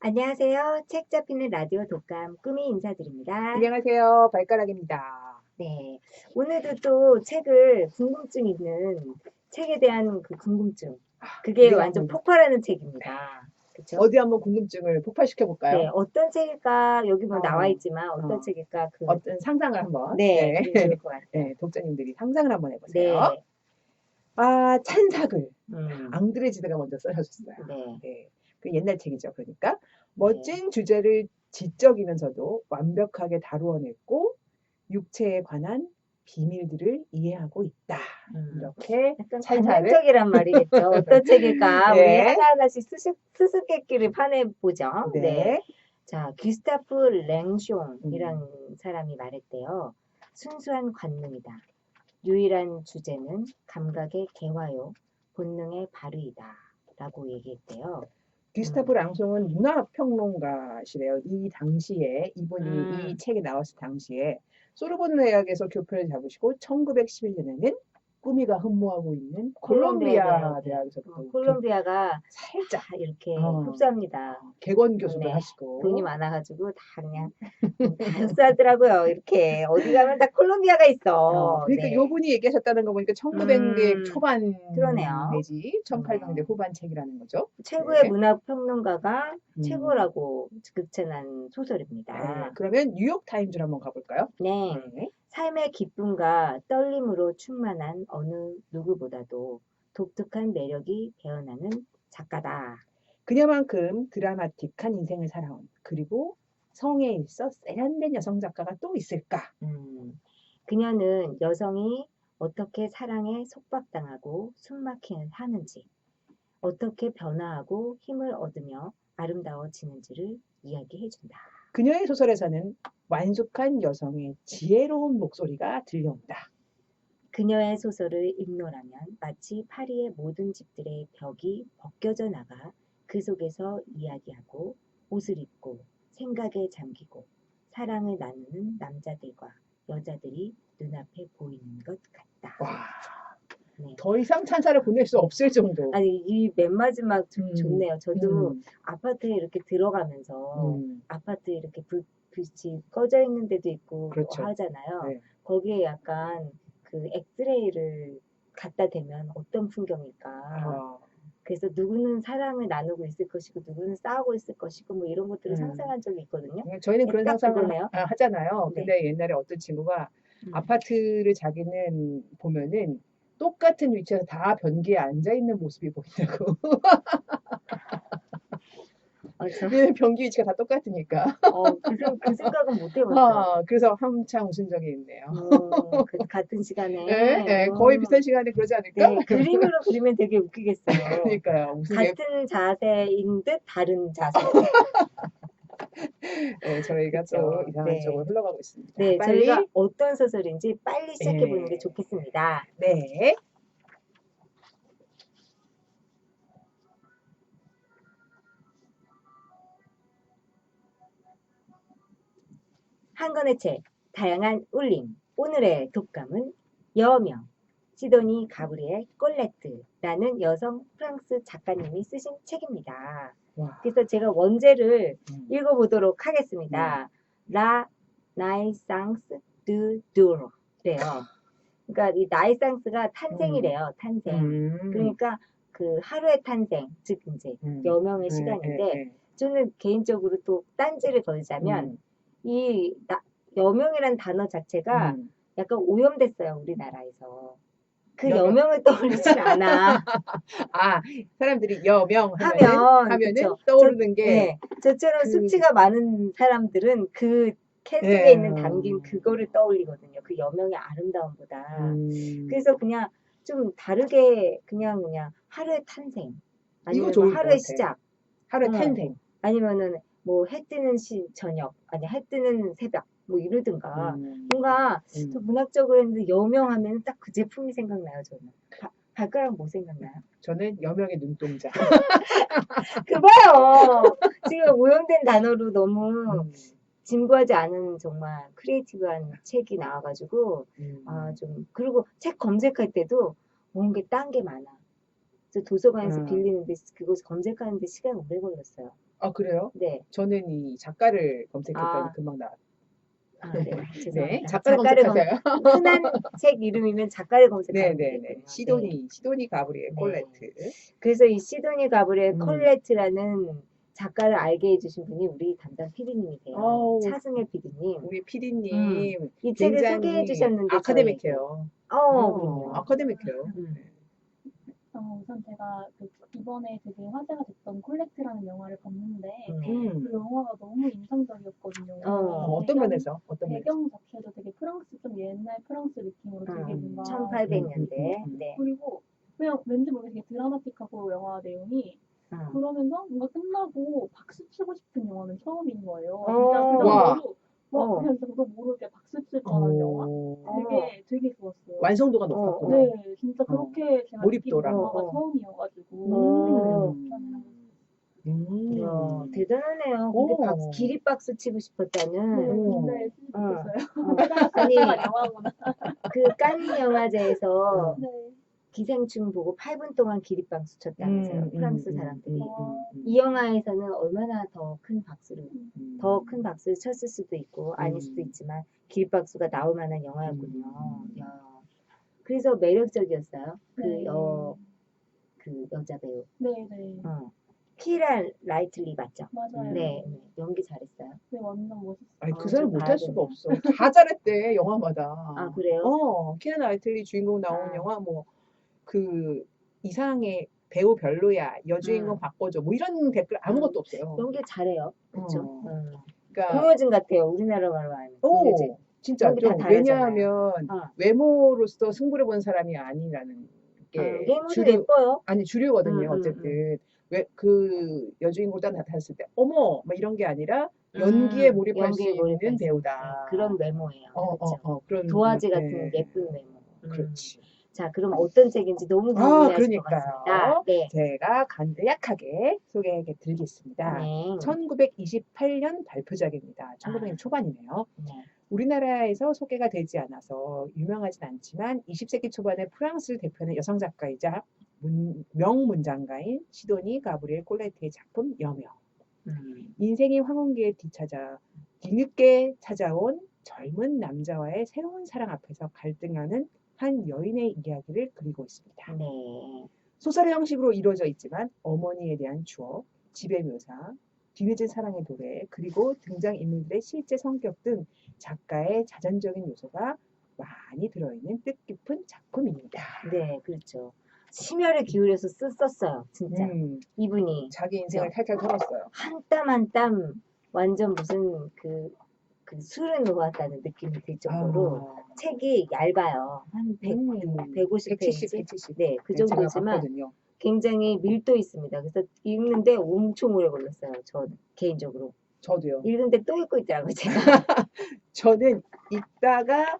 안녕하세요. 책 잡히는 라디오 독감 꾸미 인사드립니다. 안녕하세요. 발가락입니다. 네. 오늘도 또 책을 궁금증 있는 책에 대한 그 궁금증. 그게 우리가 완전 한번 폭발하는 책입니다. 그쵸? 어디 한번 궁금증을 폭발시켜 네. 볼까요? 어떤 책일까? 여기 뭐 나와 어, 있지만 어떤 어, 책일까? 어떤 상상을 한번, 네. 네, 그럼 좋을 것 같아요. 네, 독자님들이 상상을 한번 해보세요. 네. 아, 찬삭을 음. 앙드레지드가 먼저 써줬어요. 네. 네, 그 옛날 책이죠. 그러니까 네. 멋진 주제를 지적이면서도 완벽하게 다루어냈고 육체에 관한 비밀들을 이해하고 있다. 음. 이렇게 약간 찬사를 관능적이란 말이겠죠. 어떤 책일까? 우리 네, 하나하나씩 수수께끼를 파내보죠. 네. 네, 자, 귀스타프 음, 랭숑이란 사람이 말했대요. 순수한 관능이다. 유일한 주제는 감각의 개화요. 본능의 발휘이다. 라고 얘기했대요. 귀스타프 음, 랑송은 문화평론가시래요. 이 당시에 이분이 이 음, 책이 나왔을 당시에 소르본 대학에서 교편을 잡으시고 1911년에는 꾸미가 근무하고 있는 콜롬비아 콜롬비아 대학에, 대학에서 또 콜롬비아가 다 살짝 이렇게 어, 흡수합니다. 객원 교수도 네. 돈이 하시고 많아가지고 다 그냥 다 흡수하더라고요. 이렇게 어디 가면 다 콜롬비아가 있어. 그러니까 요 네. 분이 얘기하셨다는 거 보니까 1900년대 음, 초반 그러네요. 내지 네. 1800년대 후반 책이라는 거죠. 최고의 네. 문학 평론가가 음, 최고라고 극찬한 네. 소설입니다. 그러면 뉴욕 타임즈로 한번 가볼까요? 네. 네. 삶의 기쁨과 떨림으로 충만한 어느 누구보다도 독특한 매력이 배어나는 작가다. 그녀만큼 드라마틱한 인생을 살아온 그리고 성에 있어 세련된 여성 작가가 또 있을까? 음, 그녀는 여성이 어떻게 사랑에 속박당하고 숨막히는 하는지, 어떻게 변화하고 힘을 얻으며 아름다워지는지를 이야기해준다. 그녀의 소설에서는 완숙한 여성의 지혜로운 목소리가 들려온다. 그녀의 소설을 읽노라면 마치 파리의 모든 집들의 벽이 벗겨져 나가 그 속에서 이야기하고 옷을 입고 생각에 잠기고 사랑을 나누는 남자들과 여자들이 눈앞에 보이는 것 같다. 와, 네. 더 이상 찬사를 보낼 수 네. 없을 정도. 아니, 이 맨 마지막 음, 좋네요. 저도 음, 아파트에 이렇게 들어가면서 음, 아파트에 이렇게 빛이 꺼져 있는 데도 있고 또 그렇죠. 하잖아요. 네. 거기에 약간 그 엑스레이를 갖다 대면 어떤 풍경일까. 아, 그래서 누구는 사랑을 나누고 있을 것이고 누구는 싸우고 있을 것이고 뭐 이런 것들을 음. 상상한 적이 있거든요. 저희는 네, 그런 딱 상상을 그거네요. 하잖아요. 네. 근데 옛날에 어떤 친구가 음. 아파트를 자기는 보면은 똑같은 위치에서 다 변기에 앉아 있는 모습이 보인다고. 저, 왜냐면 변기 위치가 다 똑같으니까. 그 생각은 못 해봤어요. 그래서 한참 웃은 적이 있네요. 같은 예, 시간에, 예, 거의 비슷한 시간에 그러지 않을까? 네, 그림으로 그리면 되게 웃기겠어요. 그러니까요. 무슨 같은 자세인 듯 다른 자세. 예, 저희가 또 그쵸. 이상한 네. 쪽으로 흘러가고 있습니다. 네, 저희가 빨리, 어떤 소설인지 빨리 시작해 보는 게 예, 좋겠습니다. 네. 한 권의 책, 다양한 울림. 오늘의 독감은 여명, 시도니 가브리엘 꼴레트라는 여성 프랑스 작가님이 쓰신 책입니다. 와, 그래서 제가 원제를 음, 읽어보도록 네. 하겠습니다. La naissance du jour. 래요. 그러니까 이 나이상스가 음, 탄생이래요. 탄생. 음, 그러니까 그 하루의 탄생, 즉 이제 여명의 예, 예, 시간인데 예, 저는 개인적으로 또 딴지를 걸자면 음, 이 여명이란 단어 자체가 음. 약간 오염됐어요, 우리나라에서. 그 여명. 여명을 떠올리진 않아. 아, 사람들이 여명 하면, 하면은 그쵸. 떠오르는 게 예, 저처럼 그, 숙취가 많은 사람들은 그 캔 속에 예, 있는 담긴 그거를 떠올리거든요. 그 여명의 아름다움보다. 음, 그래서 그냥 좀 다르게 그냥 하루의 탄생 이거 아니면 뭐 좋을 것 하루의 같아. 시작, 하루의 어, 탄생. 아니면은 뭐 해 뜨는 저녁, 아니 해 뜨는 새벽, 뭐 이러든가 음, 뭔가 더 음. 문학적으로 했는데 여명하면 딱 그 제품이 생각나요, 저는. 발가락 뭐 생각나요? 저는 여명의 눈동자. 그거요. 지금 오염된 단어로 너무 음, 진부하지 않은 정말 크리에이티브한 책이 나와가지고 음, 그리고 책 검색할 때도 뭔가 딴 게 많아. 그래서 도서관에서 아, 빌리는데 그거 검색하는데 시간 오래 걸렸어요. 아, 그래요? 네. 저는 이 작가를 검색했더니 아, 금방 나왔어요. 네, 네, 죄송합니다. 작가를 검색하세요. 흔한 책 이름이면 작가를 검색하면 네네네. 되겠군요. 네. 시도니 가브리엘 네. 콜레트. 그래서 이 시도니 가브리엘 음. 콜레트라는 작가를 알게 해주신 분이 우리 담당 PD님이세요. 어우, 차승혜 PD님. 우리 PD님 이 책을 소개해 굉장히 주셨는데 저에게. 아카데믹해요. 그럼요. 아카데믹해요. 음. 네. 우선 제가 이번에 되게 화제가 됐던 콜렉트라는 영화를 봤는데 음. 그 영화가 너무 인상적이었거든요. 어떤 면에서? 어떤 면에서? 배경 자체도 되게 프랑스 좀 옛날 프랑스 느낌으로 되게 뭔가 1800년대. 네. 그리고 그냥 왠지 모르게 되게 드라마틱하고 영화 내용이 그러면서 뭔가 끝나고 박수 치고 싶은 영화는 처음인 거예요. 진짜 그 와. 정도로 그냥 저도 모르게 박수 칠 뻔한 영화. 되게 좋았어요. 완성도가 높았구나. 네, 진짜 그렇게 제가 느낀 몰입도랑. 영화가 처음이어가지고 이야, 대단하네요. 근데 오. 기립박수 치고 싶었다는. 네, 근데 어. 진짜 아니, 영화구나. 그 칸 영화제에서 네. 기생충 보고 8분 동안 기립박수 쳤다면서요. 프랑스 사람들이. 이 영화에서는 얼마나 더 큰 박수를 쳤을 수도 있고 아닐 수도 있지만 기립박수가 나올 만한 영화였군요. 야. 그래서 매력적이었어요. 네. 그 여자 배우. 네, 네. 키라 라이틀리 맞죠? 맞아요. 네, 연기 잘했어요. 네, 완전 멋있어요. 아니, 그 사람 좀 못할 봐야 수가 없어. 다 잘했대, 영화마다. 아, 그래요? 키라 나이틀리 주인공 나온 아. 영화, 그, 이상의 배우 별로야, 여주인공 바꿔줘, 뭐 이런 댓글 아무것도 없어요. 연기 잘해요. 그렇죠. 그러니까, 공효진 같아요. 우리나라 말로 하면. 공효진. 진짜 연기 다 좀, 다르잖아요. 왜냐하면, 외모로서 승부를 본 사람이 아니라는 게, 외모도 예뻐요. 주류거든요, 어쨌든. 왜, 여주인공 딱 나타났을 때, 어머! 막 이런 게 아니라, 연기에 몰입할 수 있는 배우다. 그런 외모예요. 그렇죠. 그런 도화지 같은 예쁜 외모. 그렇지. 자, 그럼 어떤 책인지 너무 궁금해하실 것 그러니까요. 같습니다. 네. 제가 간드약하게 소개해 드리겠습니다. 네. 1928년 발표작입니다. 1900년 초반이네요. 네. 우리나라에서 소개가 되지 않아서 유명하진 않지만 20세기 초반에 프랑스를 대표하는 여성 작가이자 명문장가인 시도니 가브리엘 콜레트의 작품 여명. 인생이 황혼기에 뒤늦게 찾아온 젊은 남자와의 새로운 사랑 앞에서 갈등하는 한 여인의 이야기를 그리고 있습니다. 네. 소설의 형식으로 이루어져 있지만 어머니에 대한 추억, 지배 묘사, 뒤늦은 사랑의 노래, 그리고 등장인물들의 실제 성격 등 작가의 자전적인 요소가 많이 들어있는 뜻깊은 작품입니다. 네, 그렇죠. 심혈을 기울여서 썼어요, 진짜. 이분이. 자기 인생을 탈탈 털었어요. 한 땀 한 땀 완전 무슨 그 술을 놓았다는 느낌이 들 정도로 책이 얇아요. 한 150페이지? 170. 네, 그 정도지만 굉장히 밀도 있습니다. 그래서 읽는데 엄청 오래 걸렸어요. 저 개인적으로. 저도요. 읽는데 또 읽고 있더라고요, 제가. 저는 읽다가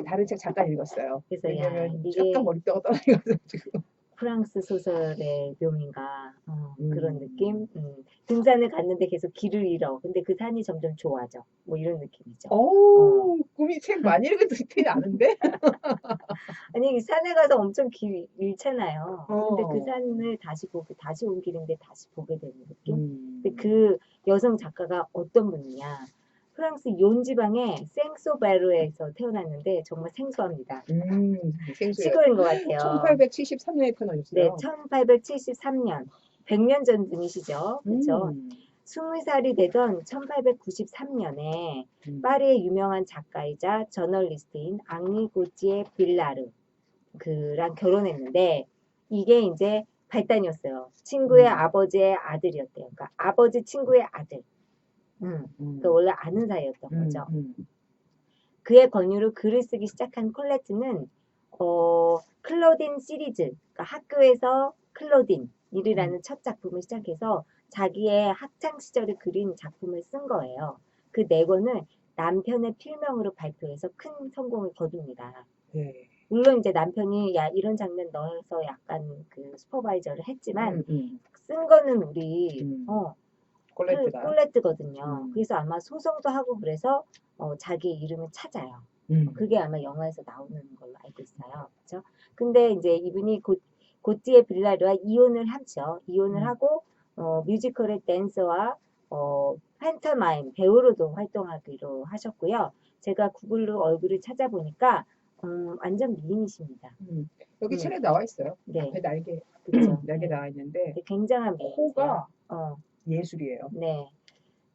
다른 책 잠깐 읽었어요. 그래서 왜냐면 이게 약간 머리뼈가 떨어져가지고. 프랑스 소설의 묘미인가 그런 느낌. 등산을 갔는데 계속 길을 잃어. 근데 그 산이 점점 좋아져. 뭐 이런 느낌이죠. 꿈이 책 많이 읽은 듯이 아는데? 아니 산에 가서 엄청 길 잃잖아요. 근데 그 산을 다시 온 길인데 다시 보게 되는 느낌. 근데 그 여성 작가가 어떤 분이냐? 프랑스 yon 지방의 생소베르에서 태어났는데 정말 생소합니다. 시골인 것 같아요. 1873년에 태어나셨어요. 네, 1873년. 100년 전 분이시죠. 그렇죠? 20살이 되던 1893년에 파리의 유명한 작가이자 저널리스트인 앙리 고티에 빌라르랑 결혼했는데 이게 이제 발단이었어요. 친구의 아버지의 아들이었대요. 그러니까 아버지 친구의 아들. 그러니까 원래 아는 사이였던 거죠. 그의 권유로 글을 쓰기 시작한 콜레트는 클로딘 시리즈, 그러니까 학교에서 클로딘이라는 첫 작품을 시작해서 자기의 학창 시절을 그린 작품을 쓴 거예요. 그 네 권을 남편의 필명으로 발표해서 큰 성공을 거둡니다. 네. 물론 이제 남편이 야 이런 장면 넣어서 약간 그 슈퍼바이저를 했지만 쓴 거는 우리 콜레트거든요. 그래서 아마 소송도 하고 그래서 자기의 이름을 찾아요. 그게 아마 영화에서 나오는 걸로 알고 있어요. 그렇죠? 근데 이제 이분이 고티에 빌라르와 이혼을 하죠. 이혼을 하고 뮤지컬의 댄서와 판터마임 배우로도 활동하기로 하셨고요. 제가 구글로 얼굴을 찾아보니까 완전 미인이십니다. 여기 음. 책에 나와 있어요. 네, 앞에 날개 그렇죠. 날개 네. 나와 있는데 네, 굉장한 미인이세요. 코가 어, 예술이에요. 네.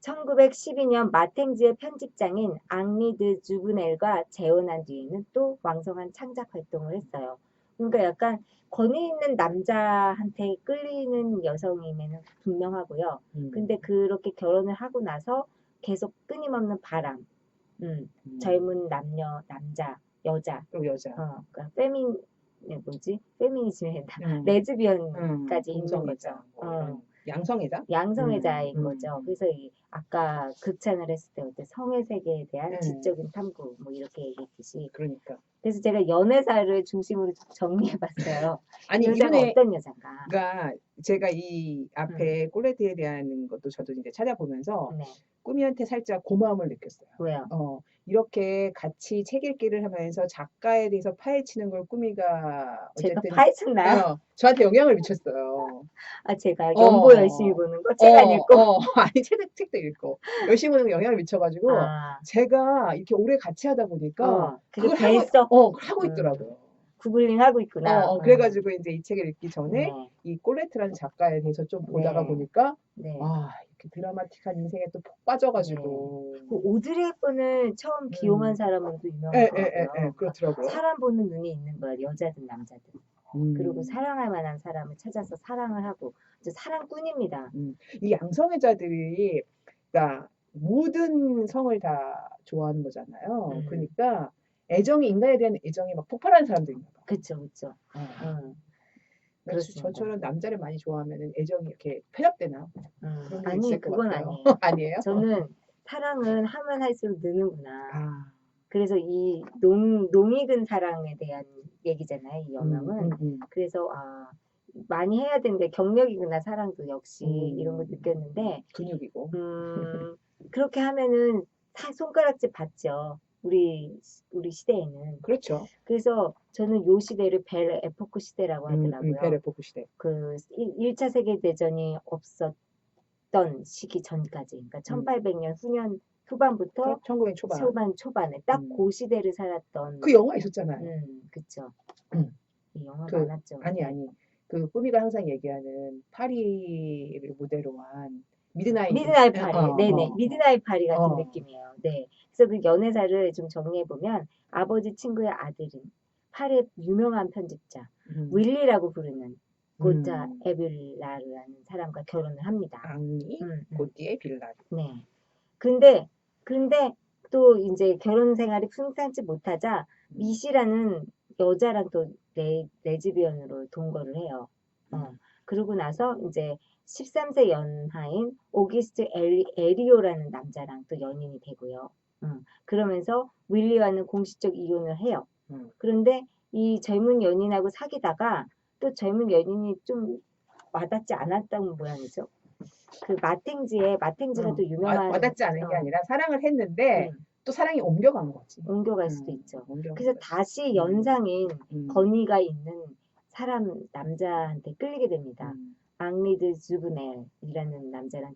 1912년 마탱즈의 편집장인 앙리 드 주브넬과 재혼한 뒤에는 또 왕성한 창작 활동을 했어요. 그러니까 약간 권위 있는 남자한테 끌리는 여성임에는 분명하고요. 근데 그렇게 결혼을 하고 나서 계속 끊임없는 바람, 젊은 남녀, 남자, 여자, 또 여자. 그러니까 페미니즘에 레즈비언까지 있는 거죠. 동성애자, 뭐 이런 양성애자? 양성애자인 거죠. 그래서 아까 극찬을 했을 때 어때 성의 세계에 대한 지적인 탐구 뭐 이렇게 얘기했듯이. 그러니까. 그래서 제가 연애사를 중심으로 정리해봤어요. 아니 여자가 이분의 어떤 여자가? 그러니까 제가 이 앞에 꼴레트에 대한 것도 저도 이제 찾아보면서 네. 꾸미한테 살짝 고마움을 느꼈어요. 왜요? 이렇게 같이 책 읽기를 하면서 작가에 대해서 파헤치는 걸 꾸미가 제가 어쨌든 파헤쳤나요? 저한테 영향을 미쳤어요. 제가 연보 열심히 보는 거? 책 안 읽고? 아니 책도 읽고 열심히 보는 거 영향을 미쳐가지고 제가 이렇게 오래 같이 하다 보니까 그게 그걸 됐어? 하고 있더라고요. 구글링 하고 있구나. 그래가지고 이제 이 책을 읽기 전에 네. 이 꼴레트라는 작가에 대해서 좀 보다가 보니까 네. 이렇게 드라마틱한 인생에 또 푹 빠져가지고 그 오드리 헵번을 처음 기용한 사람은 또 유명하더라고요. 그렇더라고요. 사람 보는 눈이 있는 거야, 여자든 남자든. 그리고 사랑할 만한 사람을 찾아서 사랑을 하고 사랑꾼입니다. 이 양성애자들이 그러니까 모든 성을 다 좋아하는 거잖아요. 그러니까 애정이 인간에 대한 애정이 막 폭발하는 사람들인가 봐. 그렇죠. 그렇습니다. 저처럼 남자를 많이 좋아하면 애정이 이렇게 폐nhập되나? 그런 게 아니, 있을 것 그건 같아요. 아니에요. 아니에요? 저는 사랑은 하면 할수록 느는구나. 그래서 이 농익은 사랑에 대한 얘기잖아요, 이 영화는. 그래서 많이 해야 되는데 경력이구나, 사랑도 역시 이런 거 느꼈는데 근육이고 그렇게 하면은 손가락질 받죠. 우리 시대에는. 그렇죠. 그래서 저는 요 시대를 벨 에포크 시대라고 하더라고요. 벨 에포크 시대. 그 1차 세계대전이 없었던 시기 전까지. 그러니까 1800년 후반부터 1900 초반에 딱 그 시대를 살았던 그 영화 있었잖아요. 그쵸. 이 영화 그, 많았죠. 아니 그 꾸미가 항상 얘기하는 파리를 무대로 한 미드나잇 파리. 네네. 미드나잇 파리 같은 느낌이에요. 네. 그래서 그 연애사를 좀 정리해보면 아버지 친구의 아들인 파리의 유명한 편집자 윌리라고 부르는 고타 에빌라르라는 사람과 결혼을 합니다. 앙리 고티에 빌라르. 네. 근데 또 이제 결혼 생활이 풍성치 못하자 미시라는 여자랑 또 레즈비언으로 동거를 해요. 그러고 나서 이제 13세 연하인 오기스트 에리오라는 남자랑 또 연인이 되고요. 그러면서 윌리와는 공식적 이혼을 해요. 그런데 이 젊은 연인하고 사귀다가 또 젊은 연인이 좀 와닿지 않았던 모양이죠. 그 마탱즈가 또 유명한 와닿지 않은 게 아니라 사랑을 했는데 또 사랑이 옮겨간 거지. 옮겨갈 수도 있죠. 그래서 다시 연상인 건의가 있는 남자한테 끌리게 됩니다. 앙리드 주브넬이라는 남자랑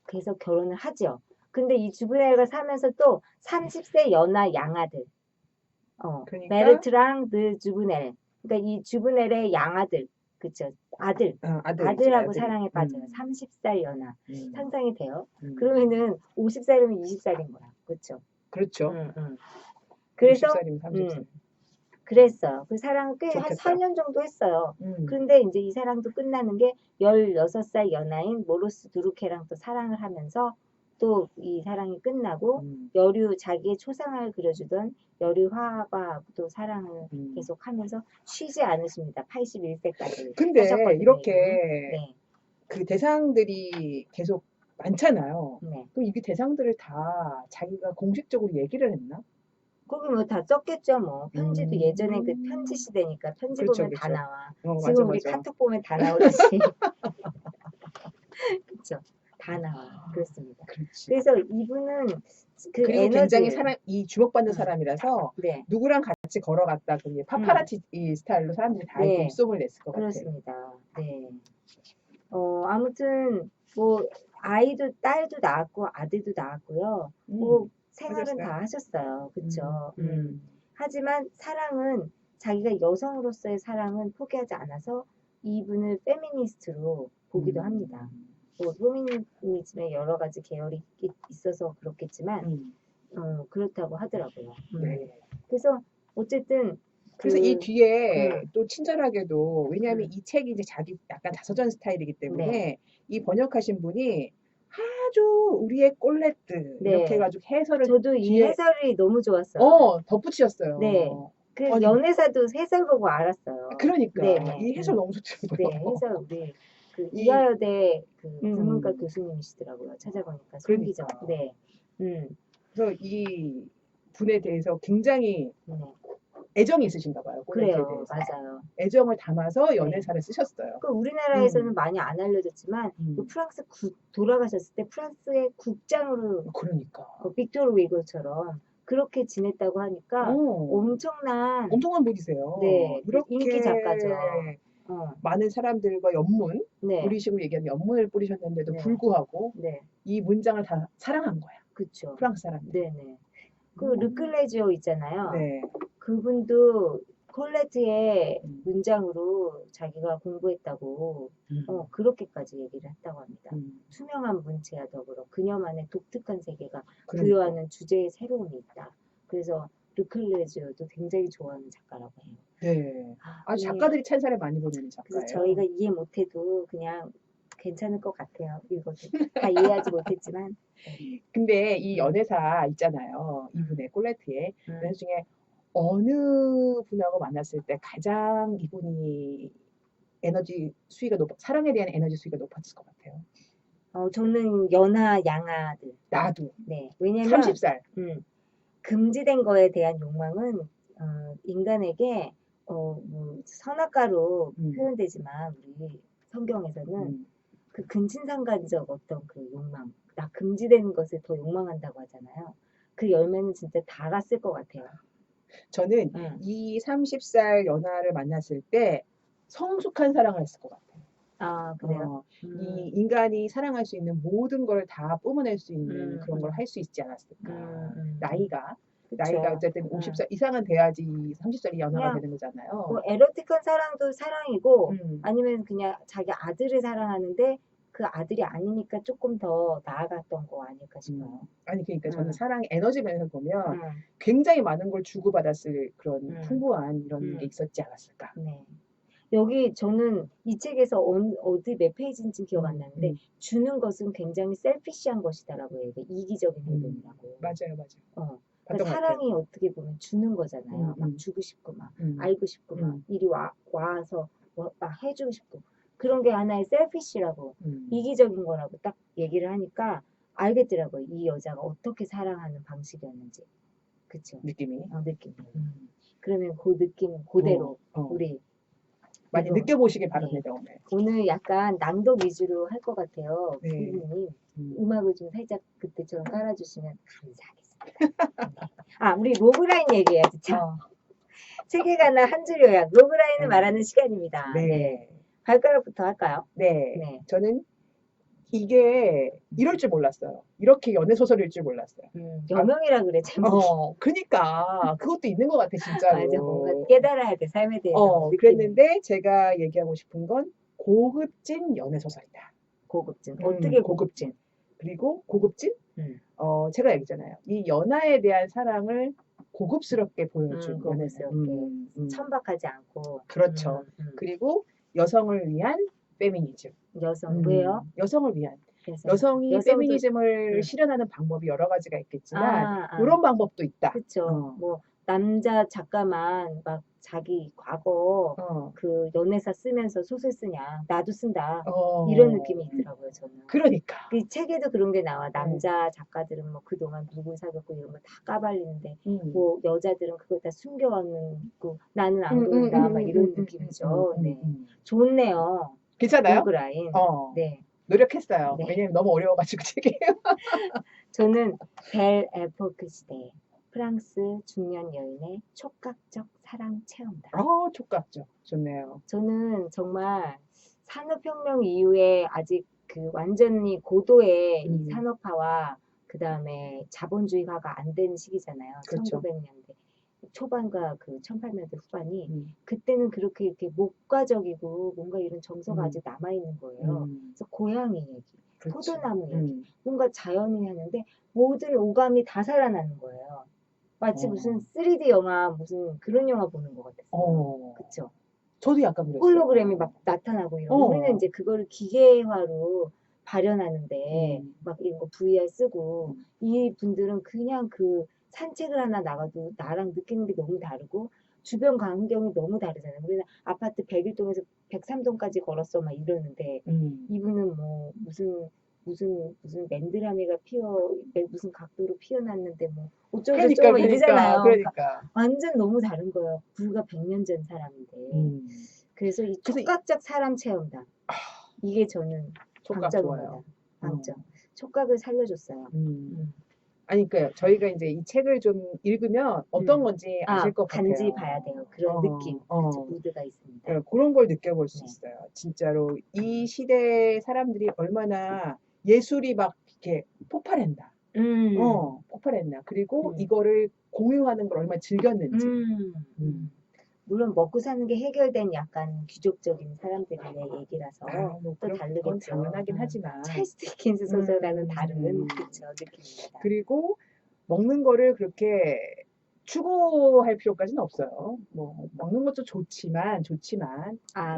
계속 결혼을 하죠. 근데 이 주브넬과 살면서 또 30세 연하 양아들, 그러니까? 베르트랑 드 주브넬, 그러니까 이 주브넬의 양아들, 그쵸? 아들하고 사랑에 빠져요. 30살 연하. 상상이 돼요. 그러면은 50살이면 20살인 거야. 그렇죠? 그렇죠. 그래서 50살이면 30살. 그랬어요. 그 사랑을 꽤 한 좋겠다. 4년 정도 했어요. 그런데 이제 이 사랑도 끝나는 게 16살 연하인 모로스 두루케랑 또 사랑을 하면서 또 이 사랑이 끝나고 자기의 초상화를 그려주던 여류 화가하고 또 사랑을 계속하면서 쉬지 않으십니다. 81세까지. 근데 이렇게 네. 그 대상들이 계속 많잖아요. 네. 그럼 이 대상들을 다 자기가 공식적으로 얘기를 했나? 거기 뭐 다 썼겠죠, 뭐. 편지도 예전에 그 편지 시대니까 편지 보면 다 나와. 지금 우리 카톡 보면 다 나오듯이. 그렇죠. 다 나와. 그렇습니다. 그렇지. 그래서 이분은 그 그리고 에너지를 굉장히 이 주목받는 사람이라서 네. 누구랑 같이 걸어갔다 그 파파라치 이 스타일로 사람들이 다 네. 입소문을 냈을 것 같아요. 그렇습니다. 네. 아무튼 뭐 아이도 딸도 낳았고 아들도 낳았고요. 뭐 생활은 하셨어요? 다 하셨어요. 그쵸? 음. 하지만 사랑은 자기가 여성으로서의 사랑은 포기하지 않아서 이분을 페미니스트로 보기도 합니다. 뭐 페미니즘에 여러 가지 계열이 있어서 그렇겠지만 그렇다고 하더라고요. 네. 그래서 어쨌든 그래서 이 뒤에 음. 또 친절하게도 왜냐하면 음. 이 책이 이제 자기 약간 자서전 스타일이기 때문에 네. 이 번역하신 분이 아주 우리의 꼴레트 이렇게 네. 해가지고 해설을 저도 이 뒤에 해설이 너무 좋았어요. 덧붙이셨어요. 네. 그 아니, 연애사도 해설 보고 알았어요. 그러니까 네네. 이 해설 너무 좋더라고요. 네, 해설 우리 그 이 이화여대 그 국문과 음, 교수님이시더라고요. 찾아보니까 그러니까 손기정. 네. 음. 그래서 이 분에 대해서 굉장히 네. 애정이 있으신가 봐요. 꼴레트에 그래요. 대해서 맞아요. 애정을 담아서 네. 연애사를 쓰셨어요. 그 우리나라에서는 음, 많이 안 알려졌지만 그 음. 프랑스 돌아가셨을 때 프랑스의 국장으로 그러니까 빅토르 위고처럼 그렇게 지냈다고 하니까 엄청난 엄청난 분이세요. 네, 그 인기 작가죠. 이렇게 어. 많은 사람들과 연문, 네. 우리식으로 얘기하면 연문을 뿌리셨는데도 네. 불구하고 네. 이 문장을 다 사랑한 거야. 그쵸. 프랑스 사람들. 네네. 그 르클레지오 있잖아요. 네. 그분도 콜레트의 음. 문장으로 자기가 공부했다고 그렇게까지 얘기를 했다고 합니다. 투명한 문체와 더불어 그녀만의 독특한 세계가 그러니까. 부여하는 주제의 새로움이 있다. 그래서 르클레지오도 굉장히 좋아하는 작가라고 해요. 네. 아주 예. 작가들이 찬사를 많이 보내는 그래서 작가예요. 저희가 이해 못해도 그냥 괜찮을 것 같아요. 읽어도 다 이해하지 못했지만. 근데 이 연애사 있잖아요. 이분의 꼴레트에 연애 중에 어느 분하고 만났을 때 가장 이분이 사랑에 대한 에너지 수위가 높았을 것 같아요. 저는 연하 양하들. 나도. 네. 왜냐면 30살. 금지된 거에 대한 욕망은 인간에게 뭐 선악과로 표현되지만 우리 성경에서는 그 근친상간적 어떤 그 욕망, 나 금지된 것을 더 욕망한다고 하잖아요. 그 열매는 진짜 달았을 것 같아요. 저는 이 30살 연하를 만났을 때 성숙한 사랑을 했을 것 같아요. 아, 그래요? 이 인간이 사랑할 수 있는 모든 걸 다 뿜어낼 수 있는 그런 걸 할 수 있지 않았을까. 나이가 어쨌든 50살 이상은 돼야지 30살이 연하가 그냥 되는 거잖아요. 뭐 에로틱한 사랑도 사랑이고 아니면 그냥 자기 아들을 사랑하는데 그 아들이 아니니까 조금 더 나아갔던 거 아닐까 싶어요. 아니 그러니까 저는 사랑의 에너지 면에서 보면 음. 굉장히 많은 걸 주고받았을 그런 풍부한 이런 게 있었지 않았을까. 네. 여기 저는 이 책에서 어디 몇 페이지인지 기억 안 나는데 주는 것은 굉장히 셀피시한 것이다라고 얘기해요. 이기적인 행동이라고. 맞아요. 그러니까 사랑이 어떻게 보면 주는 거잖아요. 막 주고 싶고 막 알고 싶고 막 이리 와서 막 해주고 싶고 그런 게 하나의 셀피시라고 이기적인 거라고 딱 얘기를 하니까 알겠더라고요. 이 여자가 어떻게 사랑하는 방식이었는지. 그쵸? 느낌이. 느낌이. 그러면 그 느낌 그대로 우리 많이 느껴보시길 바랍니다. 오늘 약간 낭독 위주로 할 것 같아요. 네. 선생님 음악을 좀 살짝 그때처럼 깔아주시면 감사하겠습니다. 아, 우리 로그라인 얘기해야지 참. 책에 관한 한 줄 요약. 로그라인을 말하는 시간입니다. 네. 발가락부터 할까요? 네. 저는 이게 이럴 줄 몰랐어요. 이렇게 연애 소설일 줄 몰랐어요. 여명이라 그래 제목이. 그니까 그것도 있는 것 같아 진짜로. 맞아, 뭔가 깨달아야 돼 삶에 대해서. 그랬는데 제가 얘기하고 싶은 건 고급진 연애 소설이다. 고급진. 어떻게 고급진? 그리고 고급진? 제가 얘기했잖아요. 이 연하에 대한 사랑을 고급스럽게 보여준 고급스럽게 천박하지 않고. 그렇죠. 그리고 여성을 위한 페미니즘. 왜요? 여성을 위한. 여성이 페미니즘을 실현하는 방법이 여러 가지가 있겠지만 이런 방법도 있다. 그렇죠. 뭐 남자 작가만 막 자기 과거 그 연애사 쓰면서 소설 쓰냐 나도 쓴다 이런 느낌이 있더라고요 저는. 그러니까 이 책에도 그런 게 나와. 남자 작가들은 뭐 그동안 누굴 사귀었고 이런 거 다 까발리는데 뭐 여자들은 그걸 다 숨겨왔고 나는 안 그런다 막 이런 느낌이죠. 네. 좋네요. 괜찮아요? 로그라인. 네. 노력했어요. 네. 왜냐면 너무 어려워가지고 책이에요. 저는 벨 에포크 시대 프랑스 중년 여인의 촉각적 사랑 체험다. 촉각적. 좋네요. 저는 정말 산업혁명 이후에 아직 그 완전히 고도의 이 음. 산업화와 그 다음에 자본주의화가 안 된 시기잖아요. 그렇죠. 1900년대 초반과 그 1800년대 후반이 음. 그때는 그렇게 이렇게 목가적이고 뭔가 이런 정서가 음. 아직 남아 있는 거예요. 음. 그래서 고양이 얘기, 그렇지. 포도나무 얘기, 음. 뭔가 자연이 하는데 모든 오감이 다 살아나는 거예요. 마치 어. 무슨 3D 영화 무슨 그런 영화 보는 것 같았어요. 어. 그쵸? 저도 약간 그랬어요. 홀로그램이 막 나타나고 이런. 어. 우리는 이제 그거를 기계화로 발현하는데 음. 막 이런 거 VR 쓰고 음. 이 분들은 그냥 그 산책을 하나 나가도 나랑 느끼는 게 너무 다르고 주변 환경이 너무 다르잖아요. 우리는 아파트 101동에서 103동까지 걸었어 막 이러는데 이분은 뭐 무슨 맨드라미가 무슨 각도로 피어났는데 뭐 어쩌고 저쩌고 막 이러잖아요. 그러니까. 완전 너무 다른 거예요. 불과 100년 전 사람인데. 그래서 이 그래서 촉각적 사람 체험담. 이게 저는 촉각 방점입니다. 좋아요. 방점. 촉각을 살려줬어요. 아니, 그러니까 저희가 이제 이 책을 좀 읽으면 어떤 건지 아실 것 같아요. 간지 봐야 돼요. 그런 느낌. 그쵸, 무드가 있습니다. 네, 그런 걸 느껴볼 수 네. 있어요. 진짜로 이 시대 사람들이 얼마나 예술이 막 이렇게 폭발한다. 폭발했나. 그리고 이거를 공유하는 걸 얼마나 즐겼는지. 물론 먹고 사는 게 해결된 약간 귀족적인 사람들의 얘기라서 뭐 또 그건 다르겠죠. 당연하긴 하지만. 찰스 디킨스 소설과는 다른 그쵸, 느낌입니다. 그리고 먹는 거를 그렇게 추구할 필요까지는 없어요. 뭐 먹는 것도 좋지만